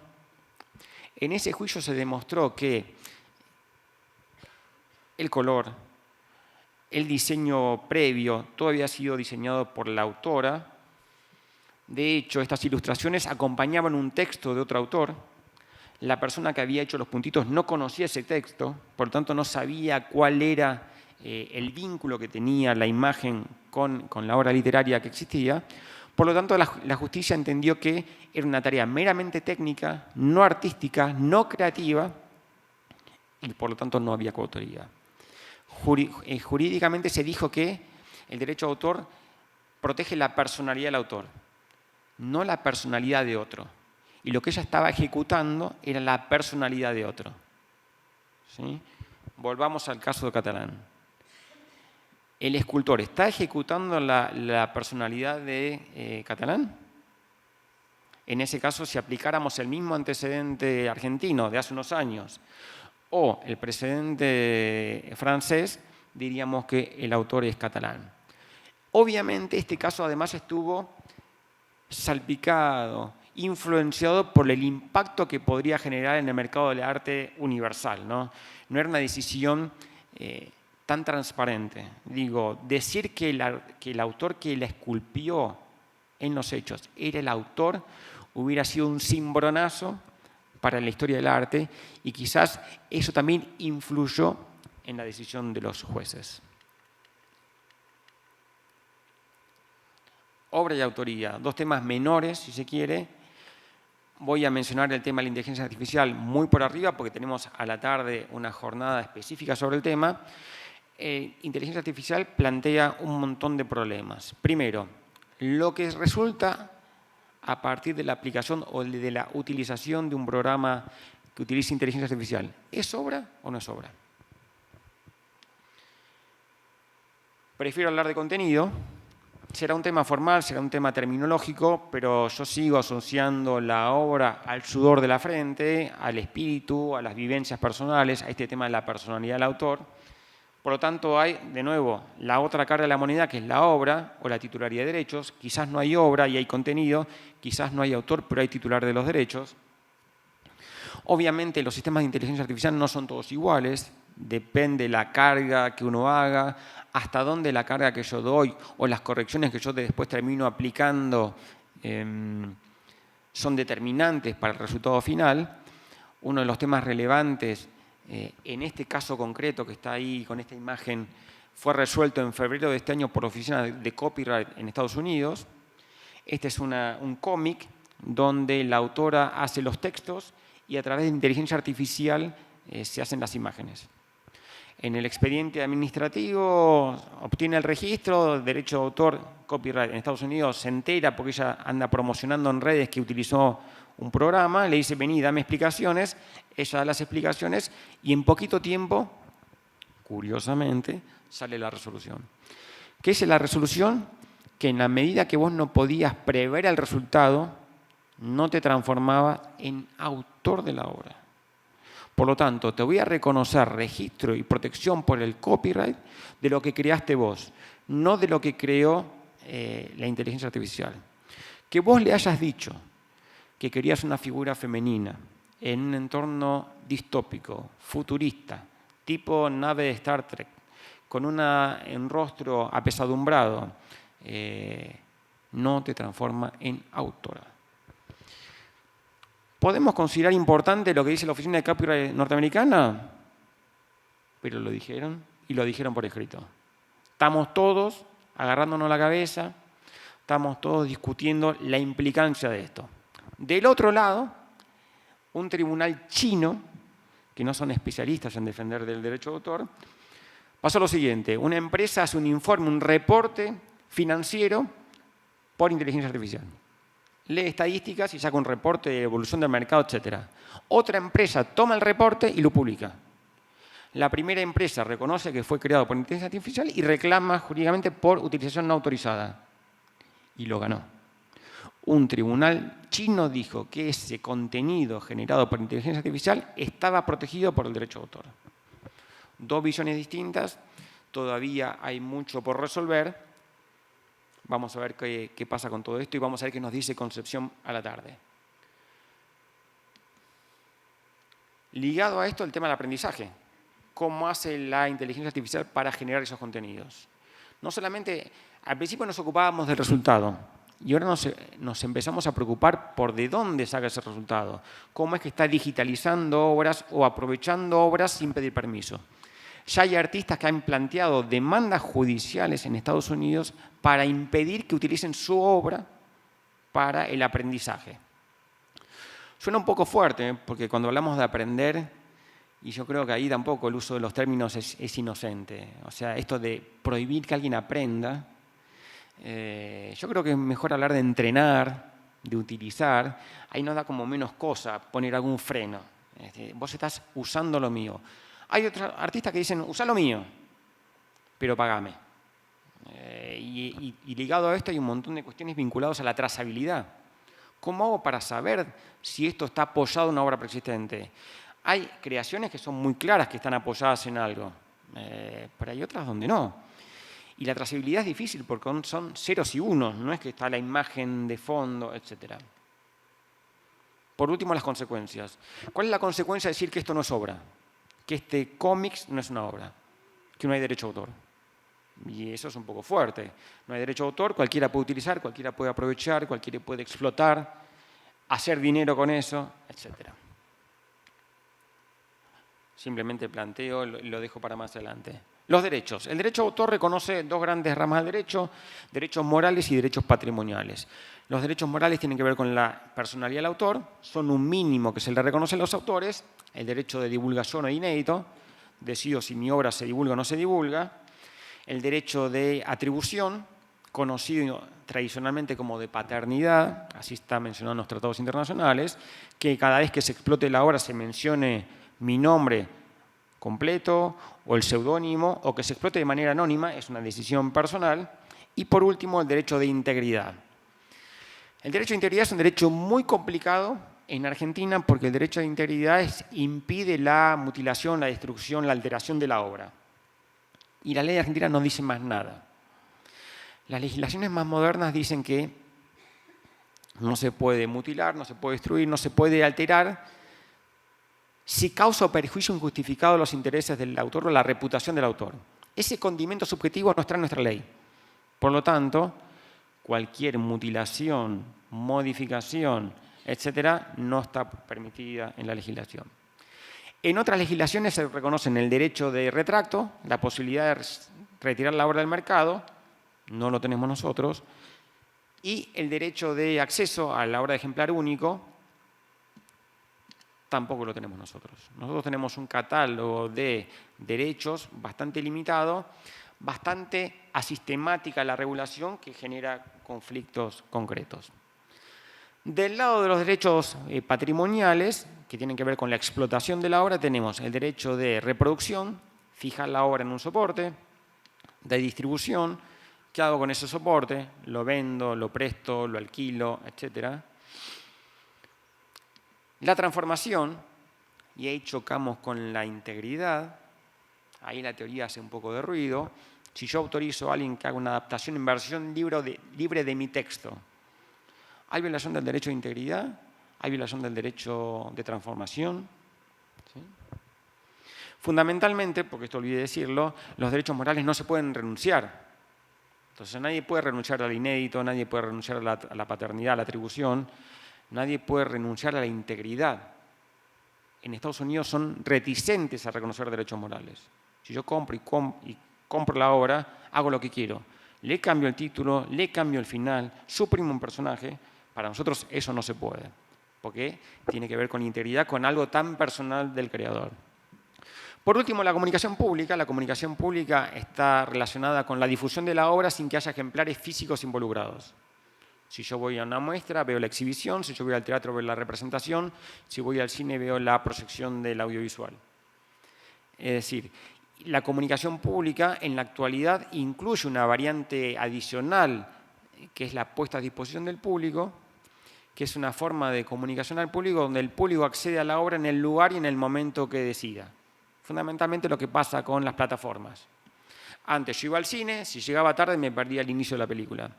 En ese juicio se demostró que el color, el diseño previo, todo había sido diseñado por la autora. De hecho, estas ilustraciones acompañaban un texto de otro autor. La persona que había hecho los puntitos no conocía ese texto, por lo tanto no sabía cuál era el vínculo que tenía la imagen con la obra literaria que existía. Por lo tanto, la justicia entendió que era una tarea meramente técnica, no artística, no creativa, y por lo tanto no había coautoría. Jurídicamente se dijo que el derecho de autor protege la personalidad del autor, no la personalidad de otro. Y lo que ella estaba ejecutando era la personalidad de otro. ¿Sí? Volvamos al caso de Catalán. ¿El escultor está ejecutando la personalidad de Catalán? En ese caso, si aplicáramos el mismo antecedente argentino de hace unos años o el precedente francés, diríamos que el autor es Catalán. Obviamente, este caso además estuvo salpicado, influenciado por el impacto que podría generar en el mercado del arte universal, ¿no? No era una decisión tan transparente. Digo, decir que el autor que la esculpió en los hechos era el autor hubiera sido un cimbronazo para la historia del arte y quizás eso también influyó en la decisión de los jueces. Obra y autoría, dos temas menores, si se quiere. Voy a mencionar el tema de la inteligencia artificial muy por arriba porque tenemos a la tarde una jornada específica sobre el tema. Inteligencia artificial plantea un montón de problemas. Primero, lo que resulta a partir de la aplicación o de la utilización de un programa que utilice inteligencia artificial, ¿es obra o no es obra? Prefiero hablar de contenido. Será un tema formal, será un tema terminológico, pero yo sigo asociando la obra al sudor de la frente, al espíritu, a las vivencias personales, a este tema de la personalidad del autor. Por lo tanto, hay, de nuevo, la otra cara de la moneda, que es la obra o la titularidad de derechos. Quizás no hay obra y hay contenido, quizás no hay autor, pero hay titular de los derechos. Obviamente, los sistemas de inteligencia artificial no son todos iguales, depende la carga que uno haga, hasta dónde la carga que yo doy o las correcciones que yo después termino aplicando son determinantes para el resultado final. Uno de los temas relevantes en este caso concreto que está ahí con esta imagen fue resuelto en febrero de este año por la Oficina de Copyright en Estados Unidos. Este es un cómic donde la autora hace los textos y a través de inteligencia artificial se hacen las imágenes. En el expediente administrativo obtiene el registro, derecho de autor, copyright en Estados Unidos, se entera porque ella anda promocionando en redes que utilizó un programa, le dice, vení, dame explicaciones, ella da las explicaciones y en poquito tiempo, curiosamente, sale la resolución. ¿Qué es la resolución? Que en la medida que vos no podías prever el resultado, no te transformabas en autor de la obra. Por lo tanto, te voy a reconocer registro y protección por el copyright de lo que creaste vos, no de lo que creó la inteligencia artificial. Que vos le hayas dicho que querías una figura femenina en un entorno distópico, futurista, tipo nave de Star Trek, con un rostro apesadumbrado, no te transforma en autora. ¿Podemos considerar importante lo que dice la Oficina de Copyright norteamericana? Pero lo dijeron, y lo dijeron por escrito. Estamos todos agarrándonos la cabeza, estamos todos discutiendo la implicancia de esto. Del otro lado, un tribunal chino, que no son especialistas en defender del derecho de autor, pasó lo siguiente: una empresa hace un informe, un reporte financiero por inteligencia artificial. Lee estadísticas y saca un reporte de evolución del mercado, etc. Otra empresa toma el reporte y lo publica. La primera empresa reconoce que fue creado por inteligencia artificial y reclama jurídicamente por utilización no autorizada. Y lo ganó. Un tribunal chino dijo que ese contenido generado por inteligencia artificial estaba protegido por el derecho de autor. Dos visiones distintas, todavía hay mucho por resolver. Vamos a ver qué pasa con todo esto y vamos a ver qué nos dice Concepción a la tarde. Ligado a esto, el tema del aprendizaje. ¿Cómo hace la inteligencia artificial para generar esos contenidos? No solamente, al principio nos ocupábamos del resultado y ahora nos empezamos a preocupar por de dónde saca ese resultado. ¿Cómo es que está digitalizando obras o aprovechando obras sin pedir permiso? Ya hay artistas que han planteado demandas judiciales en Estados Unidos para impedir que utilicen su obra para el aprendizaje. Suena un poco fuerte, porque cuando hablamos de aprender, y yo creo que ahí tampoco el uso de los términos es inocente. O sea, esto de prohibir que alguien aprenda, yo creo que es mejor hablar de entrenar, de utilizar. Ahí nos da como menos cosa poner algún freno. Vos estás usando lo mío. Hay otros artistas que dicen, usa lo mío, pero pagame. Y ligado a esto hay un montón de cuestiones vinculadas a la trazabilidad. ¿Cómo hago para saber si esto está apoyado en una obra preexistente? Hay creaciones que son muy claras que están apoyadas en algo, pero hay otras donde no. Y la trazabilidad es difícil porque son ceros y unos, no es que está la imagen de fondo, etc. Por último, las consecuencias. ¿Cuál es la consecuencia de decir que esto no es obra? Que este cómics no es una obra, que no hay derecho de autor. Y eso es un poco fuerte. No hay derecho de autor, cualquiera puede utilizar, cualquiera puede aprovechar, cualquiera puede explotar, hacer dinero con eso, etc. Simplemente planteo y lo dejo para más adelante. Los derechos. El derecho de autor reconoce dos grandes ramas del derecho, derechos morales y derechos patrimoniales. Los derechos morales tienen que ver con la personalidad del autor, son un mínimo que se le reconoce a los autores, el derecho de divulgación o inédito, decido si mi obra se divulga o no se divulga, el derecho de atribución, conocido tradicionalmente como de paternidad, así está mencionado en los tratados internacionales, que cada vez que se explote la obra se mencione mi nombre completo o el seudónimo, o que se explote de manera anónima, es una decisión personal. Y por último, el derecho de integridad. El derecho de integridad es un derecho muy complicado en Argentina porque el derecho de integridad impide la mutilación, la destrucción, la alteración de la obra. Y la ley argentina no dice más nada. Las legislaciones más modernas dicen que no se puede mutilar, no se puede destruir, no se puede alterar si causa perjuicio injustificado a los intereses del autor o la reputación del autor. Ese condimento subjetivo no está en nuestra ley. Por lo tanto, cualquier mutilación, modificación, etcétera, no está permitida en la legislación. En otras legislaciones se reconocen el derecho de retracto, la posibilidad de retirar la obra del mercado, no lo tenemos nosotros, y el derecho de acceso a la obra de ejemplar único, tampoco lo tenemos nosotros. Nosotros tenemos un catálogo de derechos bastante limitado, bastante asistemática la regulación que genera conflictos concretos. Del lado de los derechos patrimoniales, que tienen que ver con la explotación de la obra, tenemos el derecho de reproducción, fijar la obra en un soporte, de distribución, ¿qué hago con ese soporte? Lo vendo, lo presto, lo alquilo, etc. La transformación, y ahí chocamos con la integridad, ahí la teoría hace un poco de ruido. Si yo autorizo a alguien que haga una adaptación en versión libre de mi texto, ¿hay violación del derecho de integridad? hay violación del derecho de transformación. ¿Sí? Fundamentalmente, porque esto olvidé decirlo, los derechos morales no se pueden renunciar. Entonces nadie puede renunciar al inédito, nadie puede renunciar a la paternidad, a la atribución, nadie puede renunciar a la integridad. En Estados Unidos son reticentes a reconocer derechos morales. Si yo compro y compro la obra, hago lo que quiero. Le cambio el título, le cambio el final, suprimo un personaje. Para nosotros eso no se puede, porque tiene que ver con integridad, con algo tan personal del creador. Por último, la comunicación pública. La comunicación pública está relacionada con la difusión de la obra sin que haya ejemplares físicos involucrados. Si yo voy a una muestra, veo la exhibición. Si yo voy al teatro, veo la representación. Si voy al cine, veo la proyección del audiovisual. Es decir, la comunicación pública en la actualidad incluye una variante adicional, que es la puesta a disposición del público, que es una forma de comunicación al público donde el público accede a la obra en el lugar y en el momento que decida. Fundamentalmente lo que pasa con las plataformas. Antes yo iba al cine, si llegaba tarde me perdía el inicio de la película.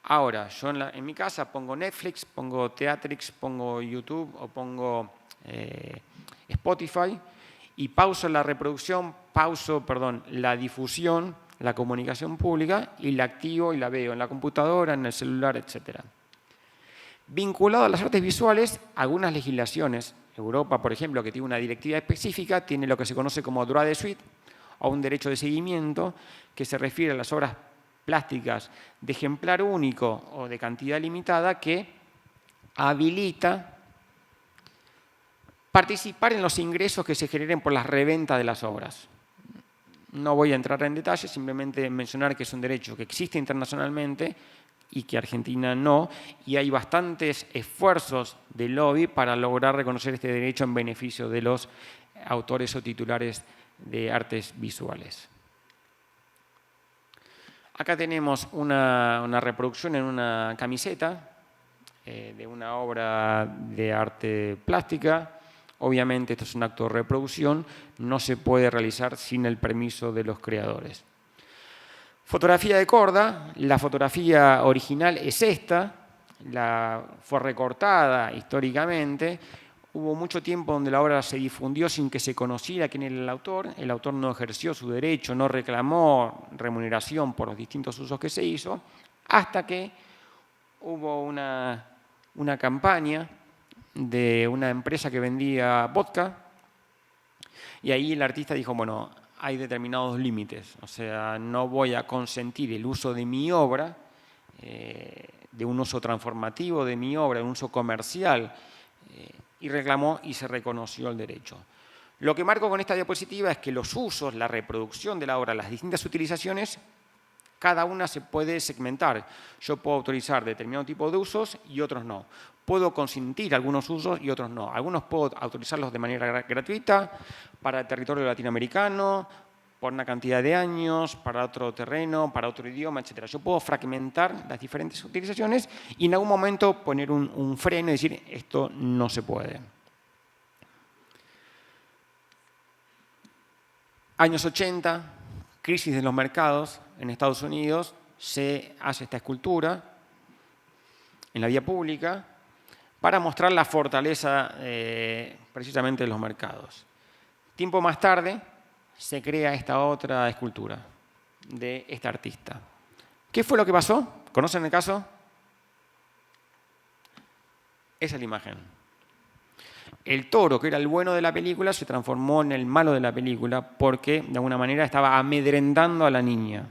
Ahora, yo en mi casa pongo Netflix, pongo Teatrix, pongo YouTube o pongo Spotify y pauso la reproducción, la difusión, la comunicación pública y la activo y la veo en la computadora, en el celular, etc. Vinculado a las artes visuales, algunas legislaciones, Europa, por ejemplo, que tiene una directiva específica, tiene lo que se conoce como droit de suite, o un derecho de seguimiento, que se refiere a las obras plásticas de ejemplar único o de cantidad limitada, que habilita participar en los ingresos que se generen por la reventa de las obras. No voy a entrar en detalle, simplemente mencionar que es un derecho que existe internacionalmente y que Argentina no, y hay bastantes esfuerzos de lobby para lograr reconocer este derecho en beneficio de los autores o titulares de artes visuales. Acá tenemos una reproducción en una camiseta de una obra de arte plástica. Obviamente esto es un acto de reproducción, no se puede realizar sin el permiso de los creadores. Fotografía de Corda, la fotografía original es esta, fue recortada históricamente. Hubo mucho tiempo donde la obra se difundió sin que se conociera quién era el autor no ejerció su derecho, no reclamó remuneración por los distintos usos que se hizo, hasta que hubo una campaña de una empresa que vendía vodka, y ahí el artista dijo, bueno, hay determinados límites, o sea, no voy a consentir el uso de mi obra, de un uso transformativo de mi obra, de un uso comercial, y reclamó y se reconoció el derecho. Lo que marco con esta diapositiva es que los usos, la reproducción de la obra, las distintas utilizaciones, cada una se puede segmentar. Yo puedo autorizar determinado tipo de usos y otros no. Puedo consentir algunos usos y otros no. Algunos puedo autorizarlos de manera gratuita para el territorio latinoamericano, por una cantidad de años, para otro terreno, para otro idioma, etc. Yo puedo fragmentar las diferentes utilizaciones y en algún momento poner un freno y decir esto no se puede. Años 80, crisis de los mercados en Estados Unidos, se hace esta escultura en la vía pública para mostrar la fortaleza precisamente de los mercados. Tiempo más tarde se crea esta otra escultura de esta artista. ¿Qué fue lo que pasó? ¿Conocen el caso? Esa es la imagen. El toro, que era el bueno de la película, se transformó en el malo de la película porque, de alguna manera, estaba amedrentando a la niña.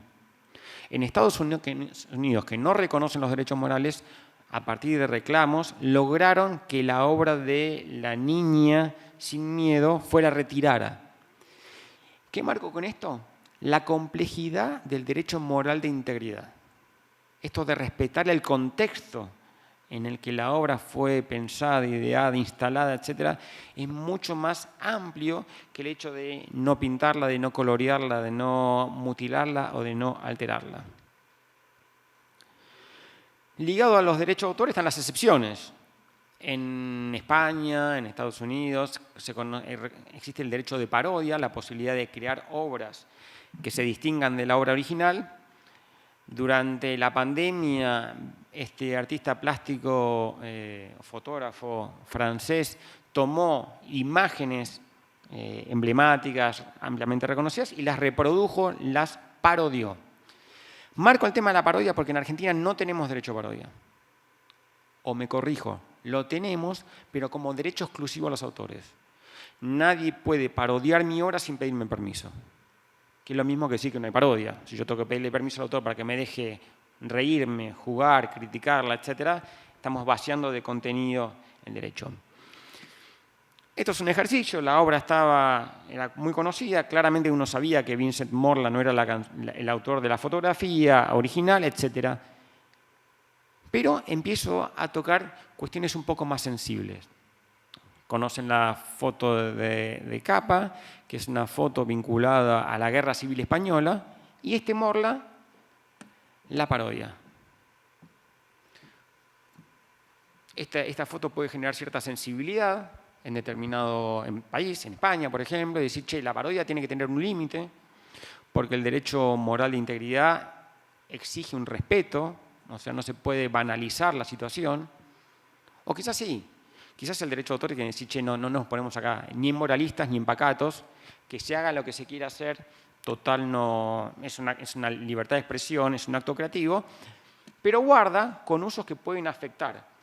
En Estados Unidos, que no reconocen los derechos morales, a partir de reclamos, lograron que la obra de la niña sin miedo fuera retirada. ¿Qué marco con esto? La complejidad del derecho moral de integridad. Esto de respetar el contexto en el que la obra fue pensada, ideada, instalada, etc., es mucho más amplio que el hecho de no pintarla, de no colorearla, de no mutilarla o de no alterarla. Ligado a los derechos de autor están las excepciones. En España, en Estados Unidos, existe el derecho de parodia, la posibilidad de crear obras que se distingan de la obra original. Durante la pandemia, este artista plástico, fotógrafo francés, tomó imágenes emblemáticas, ampliamente reconocidas, y las reprodujo, las parodió. Marco el tema de la parodia porque en Argentina no tenemos derecho a parodia. O me corrijo, lo tenemos, pero como derecho exclusivo a los autores. Nadie puede parodiar mi obra sin pedirme permiso. Que es lo mismo que decir que no hay parodia. Si yo tengo que pedirle permiso al autor para que me deje reírme, jugar, criticarla, etc., estamos vaciando de contenido el derecho. Esto es un ejercicio, la obra era muy conocida, claramente uno sabía que Vincent Morla no era el autor de la fotografía original, etc. Pero empiezo a tocar cuestiones un poco más sensibles. Conocen la foto de capa, que es una foto vinculada a la Guerra Civil Española, y este Morla la parodia. Esta foto puede generar cierta sensibilidad en determinado país, en España, por ejemplo, y decir, che, la parodia tiene que tener un límite, porque el derecho moral de integridad exige un respeto, o sea, no se puede banalizar la situación, o quizás sí. Quizás el derecho de autor tiene que decir, che, no nos ponemos acá ni en moralistas ni en pacatos, que se haga lo que se quiera hacer, total no, es una libertad de expresión, es un acto creativo, pero guarda con usos que pueden afectar.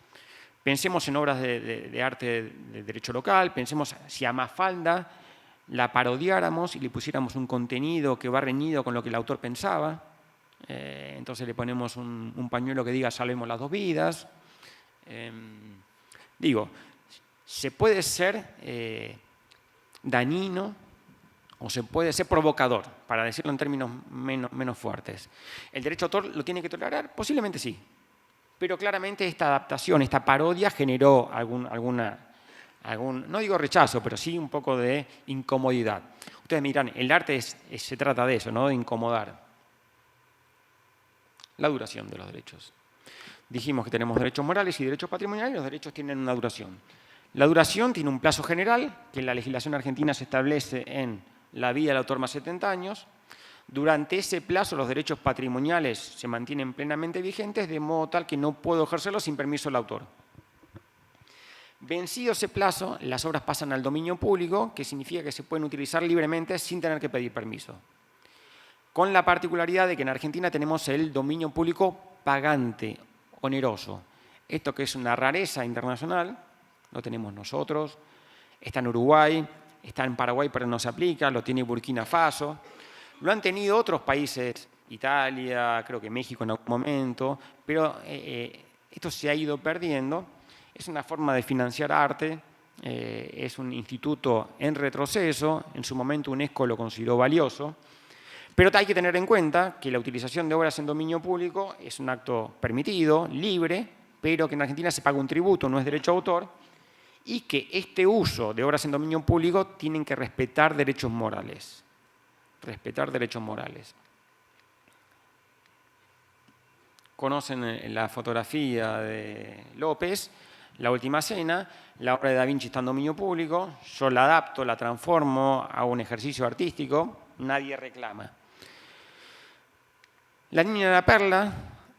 Pensemos en obras de arte de derecho local, pensemos si a Mafalda la parodiáramos y le pusiéramos un contenido que va reñido con lo que el autor pensaba, entonces le ponemos un pañuelo que diga salvemos las dos vidas. Digo, se puede ser dañino o se puede ser provocador, para decirlo en términos menos fuertes. ¿El derecho de autor lo tiene que tolerar? Posiblemente sí. Pero claramente esta adaptación, esta parodia generó no digo rechazo, pero sí un poco de incomodidad. Ustedes me dirán, el arte se trata de eso, ¿no? De incomodar. La duración de los derechos. Dijimos que tenemos derechos morales y derechos patrimoniales, y los derechos tienen una duración. La duración tiene un plazo general, que en la legislación argentina se establece en la vida del autor más 70 años. Durante ese plazo los derechos patrimoniales se mantienen plenamente vigentes, de modo tal que no puedo ejercerlos sin permiso del autor. Vencido ese plazo, las obras pasan al dominio público, que significa que se pueden utilizar libremente sin tener que pedir permiso. Con la particularidad de que en Argentina tenemos el dominio público pagante, oneroso. Esto que es una rareza internacional, lo tenemos nosotros, está en Uruguay, está en Paraguay pero no se aplica, lo tiene Burkina Faso. Lo han tenido otros países, Italia, creo que México en algún momento, pero esto se ha ido perdiendo. Es una forma de financiar arte, es un instituto en retroceso, en su momento UNESCO lo consideró valioso, pero hay que tener en cuenta que la utilización de obras en dominio público es un acto permitido, libre, pero que en Argentina se paga un tributo, no es derecho a autor, y que este uso de obras en dominio público tienen que respetar derechos morales. Respetar derechos morales. Conocen la fotografía de López, La Última Cena, la obra de Da Vinci está en dominio público, yo la adapto, la transformo a un ejercicio artístico, nadie reclama. La Niña de la Perla,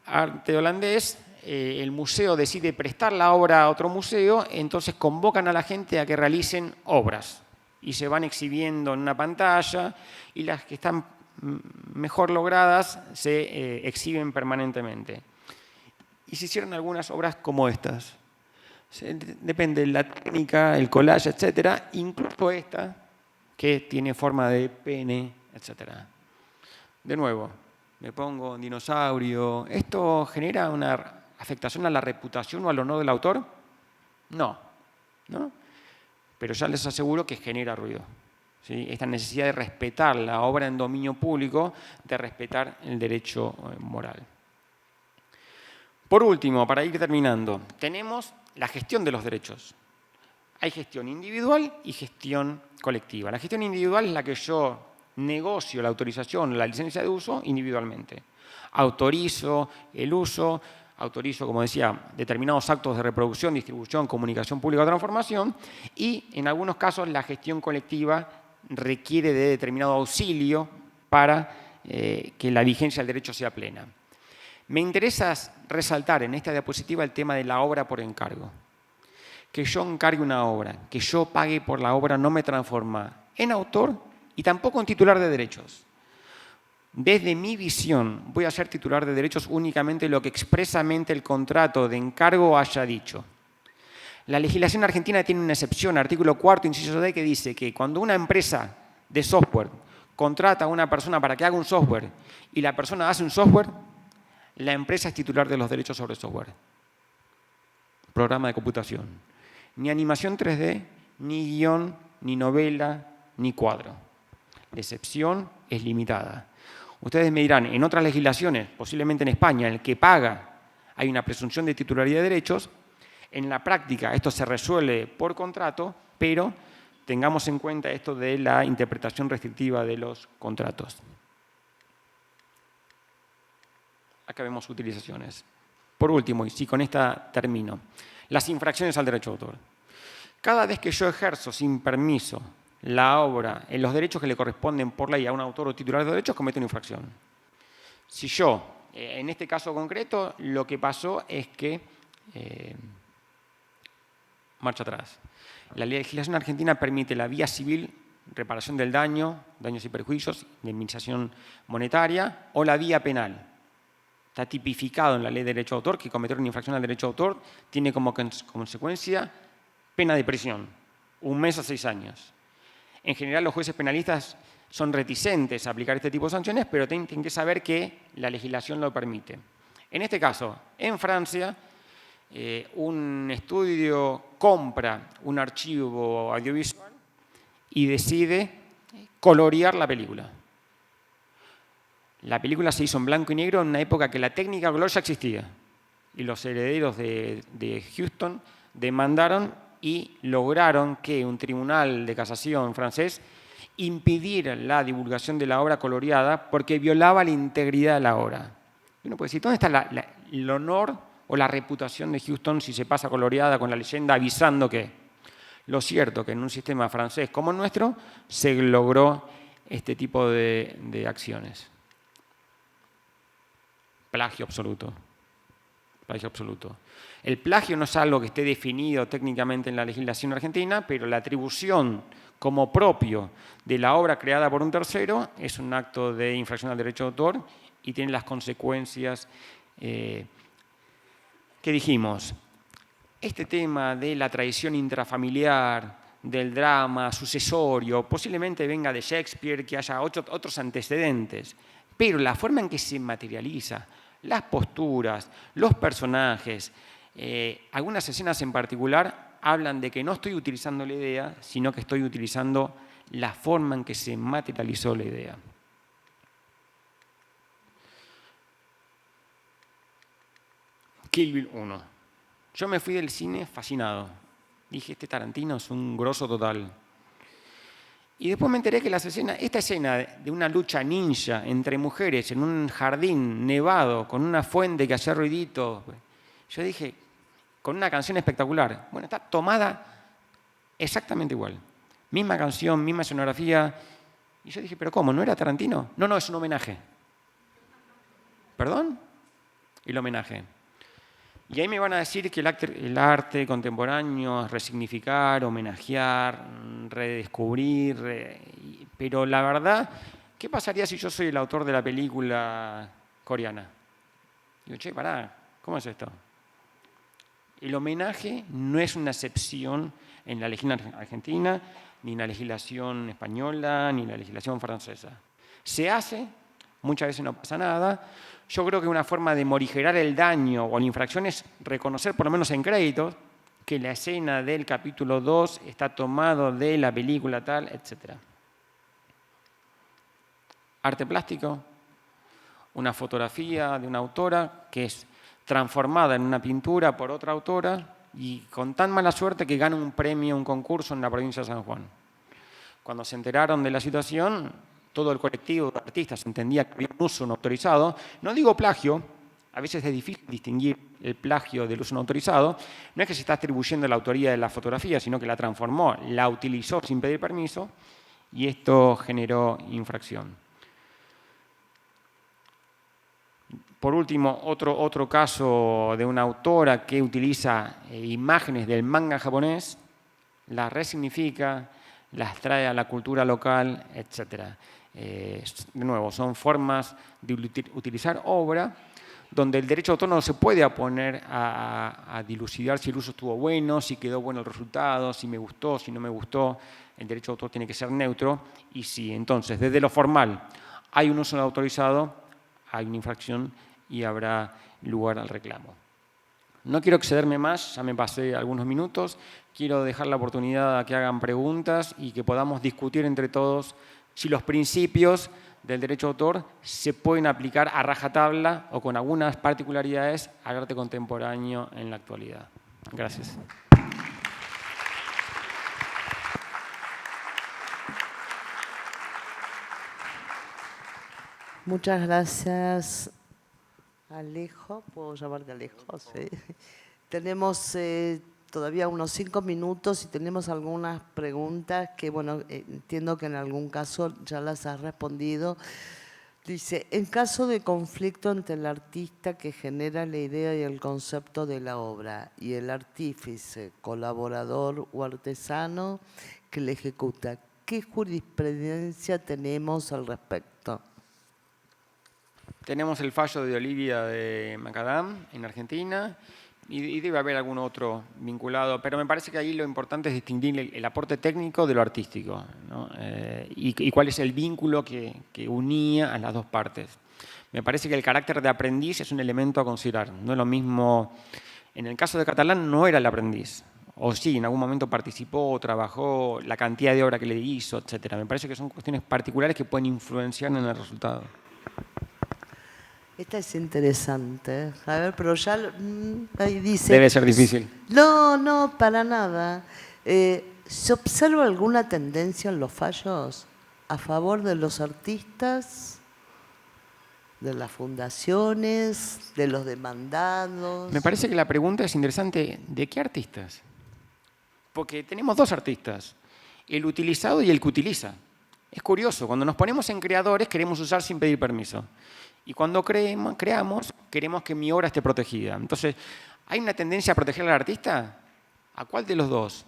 arte holandés, el museo decide prestar la obra a otro museo, entonces convocan a la gente a que realicen obras y se van exhibiendo en una pantalla y las que están mejor logradas se exhiben permanentemente. Y se hicieron algunas obras como estas. Depende de la técnica, el collage, etc. Incluso esta, que tiene forma de pene, etc. De nuevo, me pongo un dinosaurio. ¿Esto genera una afectación a la reputación o al honor del autor? No, ¿no? Pero ya les aseguro que genera ruido. ¿Sí? Esta necesidad de respetar la obra en dominio público, de respetar el derecho moral. Por último, para ir terminando, tenemos la gestión de los derechos. Hay gestión individual y gestión colectiva. La gestión individual es la que yo negocio la autorización, la licencia de uso individualmente. Autorizo el uso, autorizo, como decía, determinados actos de reproducción, distribución, comunicación pública o transformación, y en algunos casos la gestión colectiva requiere de determinado auxilio para que la vigencia del derecho sea plena. Me interesa resaltar en esta diapositiva el tema de la obra por encargo. Que yo encargue una obra, que yo pague por la obra, no me transforma en autor y tampoco en titular de derechos. Desde mi visión, voy a ser titular de derechos únicamente lo que expresamente el contrato de encargo haya dicho. La legislación argentina tiene una excepción, artículo 4, inciso D, que dice que cuando una empresa de software contrata a una persona para que haga un software y la persona hace un software, la empresa es titular de los derechos sobre el software. Programa de computación. Ni animación 3D, ni guión, ni novela, ni cuadro. La excepción es limitada. Ustedes me dirán, en otras legislaciones, posiblemente en España, en el que paga hay una presunción de titularidad de derechos. En la práctica esto se resuelve por contrato, pero tengamos en cuenta esto de la interpretación restrictiva de los contratos. Acá vemos utilizaciones. Por último, y sí, con esta termino, las infracciones al derecho de autor. Cada vez que yo ejerzo sin permiso la obra en los derechos que le corresponden por ley a un autor o titular de derechos, cometo una infracción. Si yo, en este caso concreto, lo que pasó es que marcha atrás. La legislación argentina permite la vía civil, reparación del daño, daños y perjuicios, indemnización monetaria, o la vía penal. Está tipificado en la ley de derecho de autor que cometer una infracción al derecho de autor tiene como consecuencia pena de prisión, 1 mes a 6 años. En general, los jueces penalistas son reticentes a aplicar este tipo de sanciones, pero tienen que saber que la legislación lo permite. En este caso, en Francia, un estudio compra un archivo audiovisual y decide colorear la película. La película se hizo en blanco y negro en una época que la técnica color ya existía. Y los herederos de Houston demandaron y lograron que un tribunal de casación francés impidiera la divulgación de la obra coloreada porque violaba la integridad de la obra. Y uno puede decir, ¿dónde está el honor o la reputación de Houston si se pasa coloreada con la leyenda avisando que? Lo cierto es que en un sistema francés como el nuestro se logró este tipo de acciones. Plagio absoluto. Plagio absoluto. El plagio no es algo que esté definido técnicamente en la legislación argentina, pero la atribución como propio de la obra creada por un tercero es un acto de infracción al derecho de autor y tiene las consecuencias que dijimos. Este tema de la tradición intrafamiliar, del drama sucesorio, posiblemente venga de Shakespeare, que haya otros antecedentes, pero la forma en que se materializa, las posturas, los personajes, algunas escenas en particular hablan de que no estoy utilizando la idea, sino que estoy utilizando la forma en que se materializó la idea. Kill Bill 1. Yo me fui del cine fascinado. Dije, este Tarantino es un grosso total. Y después me enteré que esta escena de una lucha ninja entre mujeres en un jardín nevado con una fuente que hacía ruidito, yo dije, con una canción espectacular. Bueno, está tomada exactamente igual. Misma canción, misma escenografía. Y yo dije, ¿pero cómo? ¿No era Tarantino? No, es un homenaje. ¿Perdón? El homenaje. Y ahí me van a decir que el arte contemporáneo es resignificar, homenajear, redescubrir, pero la verdad, ¿qué pasaría si yo soy el autor de la película coreana? Digo, che, pará, ¿cómo es esto? El homenaje no es una excepción en la legislación argentina, ni en la legislación española, ni en la legislación francesa. Se hace, muchas veces no pasa nada. Yo creo que una forma de morigerar el daño o la infracción es reconocer, por lo menos en créditos, que la escena del capítulo 2 está tomado de la película tal, etc. Arte plástico, una fotografía de una autora que es transformada en una pintura por otra autora y con tan mala suerte que gana un premio, un concurso en la provincia de San Juan. Cuando se enteraron de la situación, todo el colectivo de artistas entendía que había un uso no autorizado. No digo plagio, a veces es difícil distinguir el plagio del uso no autorizado. No es que se está atribuyendo la autoría de la fotografía, sino que la transformó, la utilizó sin pedir permiso y esto generó infracción. Por último, otro caso de una autora que utiliza imágenes del manga japonés, las resignifica, las trae a la cultura local, etc. De nuevo, son formas de utilizar obra donde el derecho de autor no se puede poner a dilucidar si el uso estuvo bueno, si quedó bueno el resultado, si me gustó, si no me gustó. El derecho de autor tiene que ser neutro y si entonces desde lo formal hay un uso no autorizado, hay una infracción y habrá lugar al reclamo. No quiero excederme más, ya me pasé algunos minutos. Quiero dejar la oportunidad a que hagan preguntas y que podamos discutir entre todos si los principios del derecho de autor se pueden aplicar a rajatabla o con algunas particularidades al arte contemporáneo en la actualidad. Gracias. Muchas gracias, Alejo. ¿Puedo llamarte Alejo? Sí. Tenemos todavía unos 5 minutos y tenemos algunas preguntas que, bueno, entiendo que en algún caso ya las has respondido. Dice, en caso de conflicto entre el artista que genera la idea y el concepto de la obra y el artífice, colaborador o artesano que la ejecuta, ¿qué jurisprudencia tenemos al respecto? Tenemos el fallo de Olivia de Macadam en Argentina y debe haber algún otro vinculado, pero me parece que ahí lo importante es distinguir el aporte técnico de lo artístico, ¿no? Y cuál es el vínculo que unía a las dos partes. Me parece que el carácter de aprendiz es un elemento a considerar. No es lo mismo, en el caso de Catalán no era el aprendiz, o sí, en algún momento participó, trabajó, la cantidad de obra que le hizo, etc. Me parece que son cuestiones particulares que pueden influenciar en el resultado. Esta es interesante. A ver, pero ya ahí dice... Debe ser difícil. No, para nada. ¿Se observa alguna tendencia en los fallos a favor de los artistas, de las fundaciones, de los demandados? Me parece que la pregunta es interesante. ¿De qué artistas? Porque tenemos dos artistas, el utilizado y el que utiliza. Es curioso, cuando nos ponemos en creadores queremos usar sin pedir permiso. Y cuando creamos, queremos que mi obra esté protegida. Entonces, ¿hay una tendencia a proteger al artista? ¿A cuál de los dos?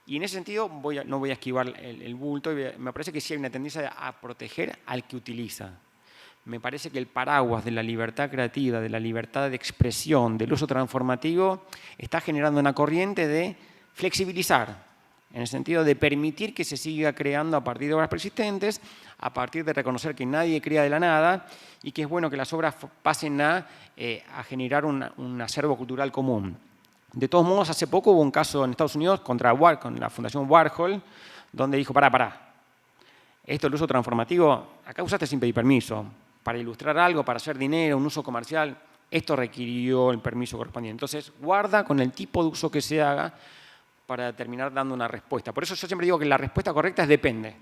Y en ese sentido, no voy a esquivar el bulto. Me parece que sí hay una tendencia a proteger al que utiliza. Me parece que el paraguas de la libertad creativa, de la libertad de expresión, del uso transformativo, está generando una corriente de flexibilizar, en el sentido de permitir que se siga creando a partir de obras persistentes, a partir de reconocer que nadie crea de la nada y que es bueno que las obras pasen a generar un acervo cultural común. De todos modos, hace poco hubo un caso en Estados Unidos con la Fundación Warhol, donde dijo, pará, esto el uso transformativo, acá usaste sin pedir permiso, para ilustrar algo, para hacer dinero, un uso comercial, esto requirió el permiso correspondiente. Entonces, guarda con el tipo de uso que se haga para terminar dando una respuesta. Por eso yo siempre digo que la respuesta correcta es depende.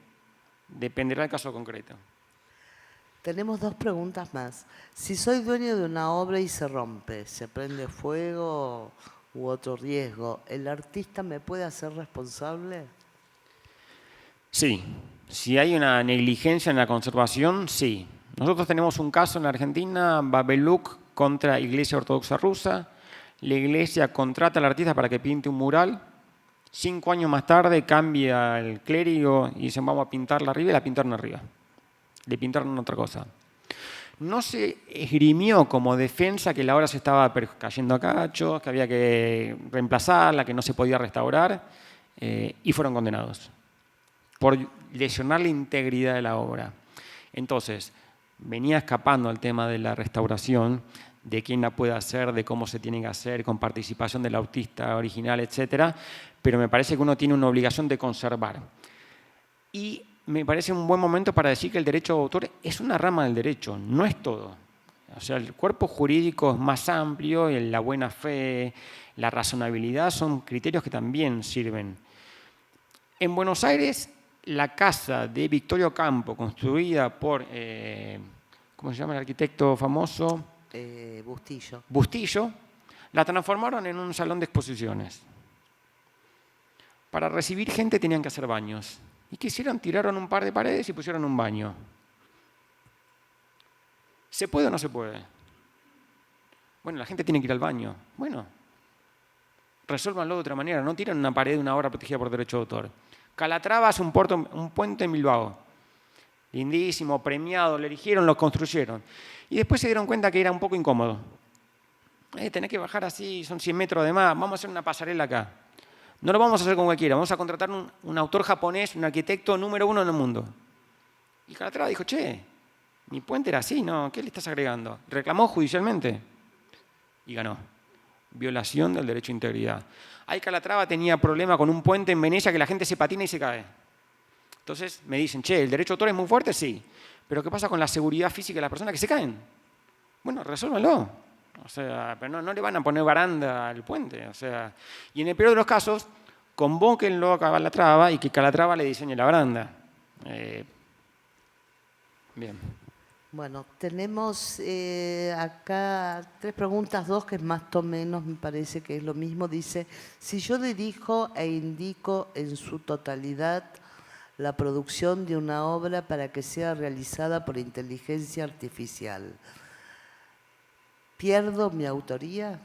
Dependerá del caso concreto. Tenemos 2 preguntas más. Si soy dueño de una obra y se rompe, se prende fuego u otro riesgo, ¿el artista me puede hacer responsable? Sí. Si hay una negligencia en la conservación, sí. Nosotros tenemos un caso en Argentina, Babeluk contra Iglesia Ortodoxa Rusa. La iglesia contrata al artista para que pinte un mural. 5 años más tarde cambia el clérigo y dicen vamos a pintarla arriba y la pintaron arriba. Le pintaron otra cosa. No se esgrimió como defensa que la obra se estaba cayendo a cachos, que había que reemplazarla, que no se podía restaurar, y fueron condenados por lesionar la integridad de la obra. Entonces, venía escapando al tema de la restauración, de quién la puede hacer, de cómo se tiene que hacer, con participación del artista original, etc. Pero me parece que uno tiene una obligación de conservar. Y me parece un buen momento para decir que el derecho de autor es una rama del derecho, no es todo. O sea, el cuerpo jurídico es más amplio, y la buena fe, la razonabilidad son criterios que también sirven. En Buenos Aires, la casa de Victorio Campo, construida por, ¿cómo se llama el arquitecto famoso? Bustillo. Bustillo, la transformaron en un salón de exposiciones. Para recibir gente tenían que hacer baños. ¿Y qué hicieron? Tiraron un par de paredes y pusieron un baño. ¿Se puede o no se puede? Bueno, la gente tiene que ir al baño. Bueno, resuélvanlo de otra manera. No tiran una pared de una obra protegida por derecho de autor. Calatrava hace un puente en Bilbao. Lindísimo, premiado, lo eligieron, lo construyeron. Y después se dieron cuenta que era un poco incómodo. Tenés que bajar así, son 100 metros de más, vamos a hacer una pasarela acá. No lo vamos a hacer con cualquiera, vamos a contratar un autor japonés, un arquitecto número 1 en el mundo. Y Calatrava dijo, che, mi puente era así, ¿no? ¿Qué le estás agregando? Reclamó judicialmente y ganó. Violación del derecho a integridad. Ahí Calatrava tenía problema con un puente en Venecia que la gente se patina y se cae. Entonces me dicen, che, ¿el derecho a autor es muy fuerte? Sí. Pero ¿qué pasa con la seguridad física de las personas que se caen? Bueno, resuélvanlo. O sea, pero no le van a poner baranda al puente. O sea, y en el peor de los casos, convóquenlo a Calatrava y que Calatrava le diseñe la baranda. Bien. Bueno, tenemos acá 3 preguntas, 2 que más o menos me parece que es lo mismo. Dice, si yo dirijo e indico en su totalidad la producción de una obra para que sea realizada por inteligencia artificial, ¿pierdo mi autoría?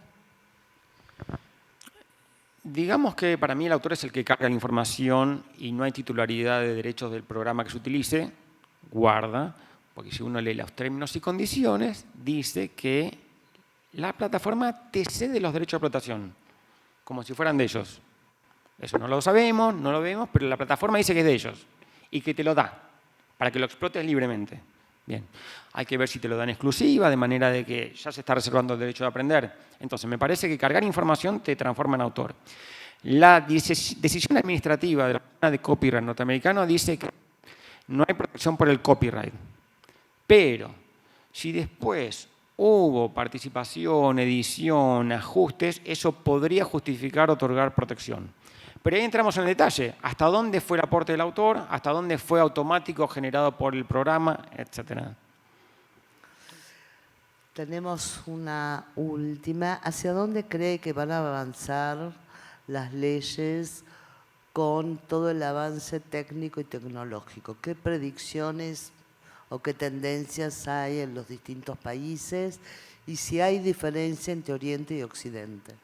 Digamos que para mí el autor es el que carga la información y no hay titularidad de derechos del programa que se utilice, guarda, porque si uno lee los términos y condiciones, dice que la plataforma te cede los derechos de explotación, como si fueran de ellos. Eso no lo sabemos, no lo vemos, pero la plataforma dice que es de ellos y que te lo da para que lo explotes libremente. Bien, hay que ver si te lo dan exclusiva, de manera de que ya se está reservando el derecho de aprender. Entonces, me parece que cargar información te transforma en autor. La decisión administrativa de la Oficina de Copyright norteamericano dice que no hay protección por el copyright. Pero, si después hubo participación, edición, ajustes, eso podría justificar otorgar protección. Pero ahí entramos en el detalle. ¿Hasta dónde fue el aporte del autor? ¿Hasta dónde fue automático generado por el programa? Etcétera. Tenemos una última. ¿Hacia dónde cree que van a avanzar las leyes con todo el avance técnico y tecnológico? ¿Qué predicciones o qué tendencias hay en los distintos países? Y si hay diferencia entre Oriente y Occidente.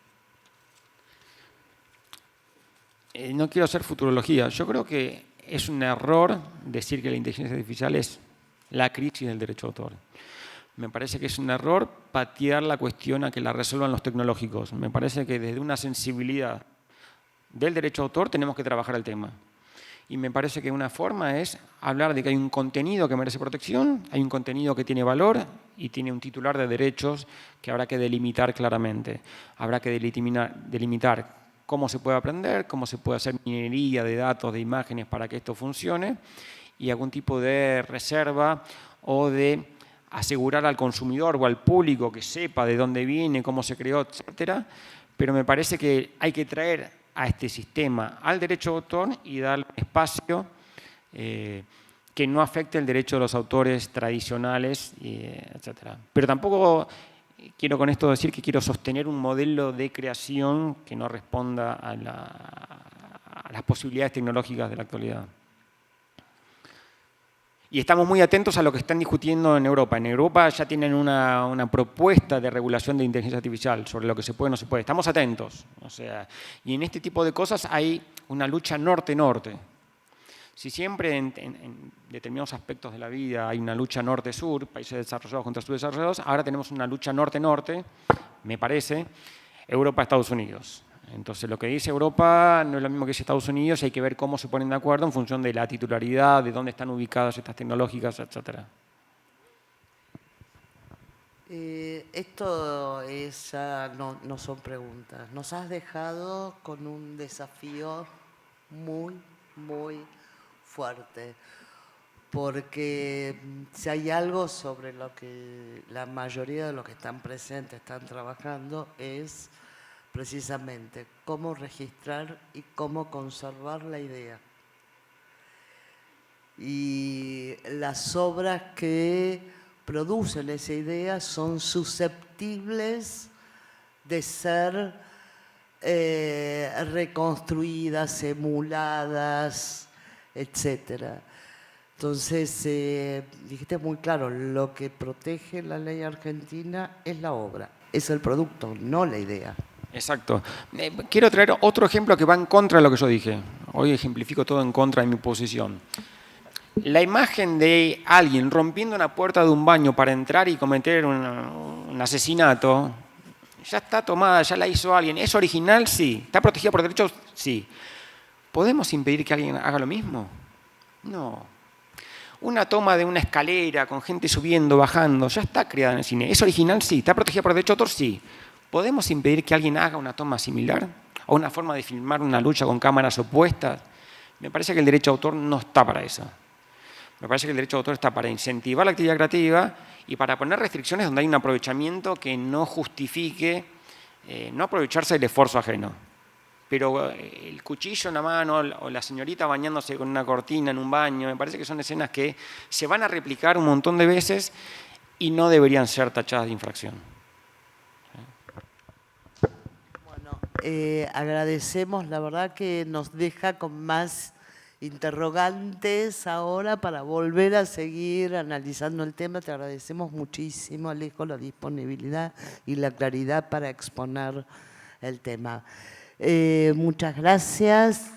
No quiero hacer futurología. Yo creo que es un error decir que la inteligencia artificial es la crisis del derecho de autor. Me parece que es un error patear la cuestión a que la resuelvan los tecnológicos. Me parece que desde una sensibilidad del derecho de autor tenemos que trabajar el tema. Y me parece que una forma es hablar de que hay un contenido que merece protección, hay un contenido que tiene valor y tiene un titular de derechos que habrá que delimitar claramente. Habrá que delimitar cómo se puede aprender, cómo se puede hacer minería de datos, de imágenes para que esto funcione y algún tipo de reserva o de asegurar al consumidor o al público que sepa de dónde viene, cómo se creó, etcétera. Pero me parece que hay que traer a este sistema al derecho de autor y darle espacio que no afecte el derecho de los autores tradicionales, etcétera. Pero tampoco quiero con esto decir que quiero sostener un modelo de creación que no responda a las posibilidades tecnológicas de la actualidad. Y estamos muy atentos a lo que están discutiendo en Europa. En Europa ya tienen una propuesta de regulación de inteligencia artificial sobre lo que se puede y no se puede. Estamos atentos. O sea, y en este tipo de cosas hay una lucha norte-norte. Si siempre en determinados aspectos de la vida hay una lucha norte-sur, países desarrollados contra subdesarrollados, ahora tenemos una lucha norte-norte, me parece, Europa-Estados Unidos. Entonces, lo que dice Europa no es lo mismo que dice Estados Unidos, hay que ver cómo se ponen de acuerdo en función de la titularidad, de dónde están ubicadas estas tecnológicas, etc. Esto no son preguntas. Nos has dejado con un desafío muy, muy fuerte, porque si hay algo sobre lo que la mayoría de los que están presentes están trabajando es precisamente cómo registrar y cómo conservar la idea. Y las obras que producen esa idea son susceptibles de ser reconstruidas, emuladas, etc. Entonces, dijiste muy claro, lo que protege la ley argentina es la obra, es el producto, no la idea. Exacto. Quiero traer otro ejemplo que va en contra de lo que yo dije. Hoy ejemplifico todo en contra de mi posición. La imagen de alguien rompiendo una puerta de un baño para entrar y cometer un asesinato, ya está tomada, ya la hizo alguien. ¿Es original? Sí. ¿Está protegida por derechos? Sí. ¿Podemos impedir que alguien haga lo mismo? No. Una toma de una escalera con gente subiendo, bajando, ya está creada en el cine. ¿Es original? Sí. ¿Está protegida por derechos de autor? Sí. ¿Podemos impedir que alguien haga una toma similar? ¿O una forma de filmar una lucha con cámaras opuestas? Me parece que el derecho de autor no está para eso. Me parece que el derecho de autor está para incentivar la actividad creativa y para poner restricciones donde hay un aprovechamiento que no justifique no aprovecharse del esfuerzo ajeno. Pero el cuchillo en la mano o la señorita bañándose con una cortina en un baño, me parece que son escenas que se van a replicar un montón de veces y no deberían ser tachadas de infracción. Bueno, agradecemos, la verdad que nos deja con más interrogantes ahora para volver a seguir analizando el tema. Te agradecemos muchísimo, Alejo, la disponibilidad y la claridad para exponer el tema. Muchas gracias.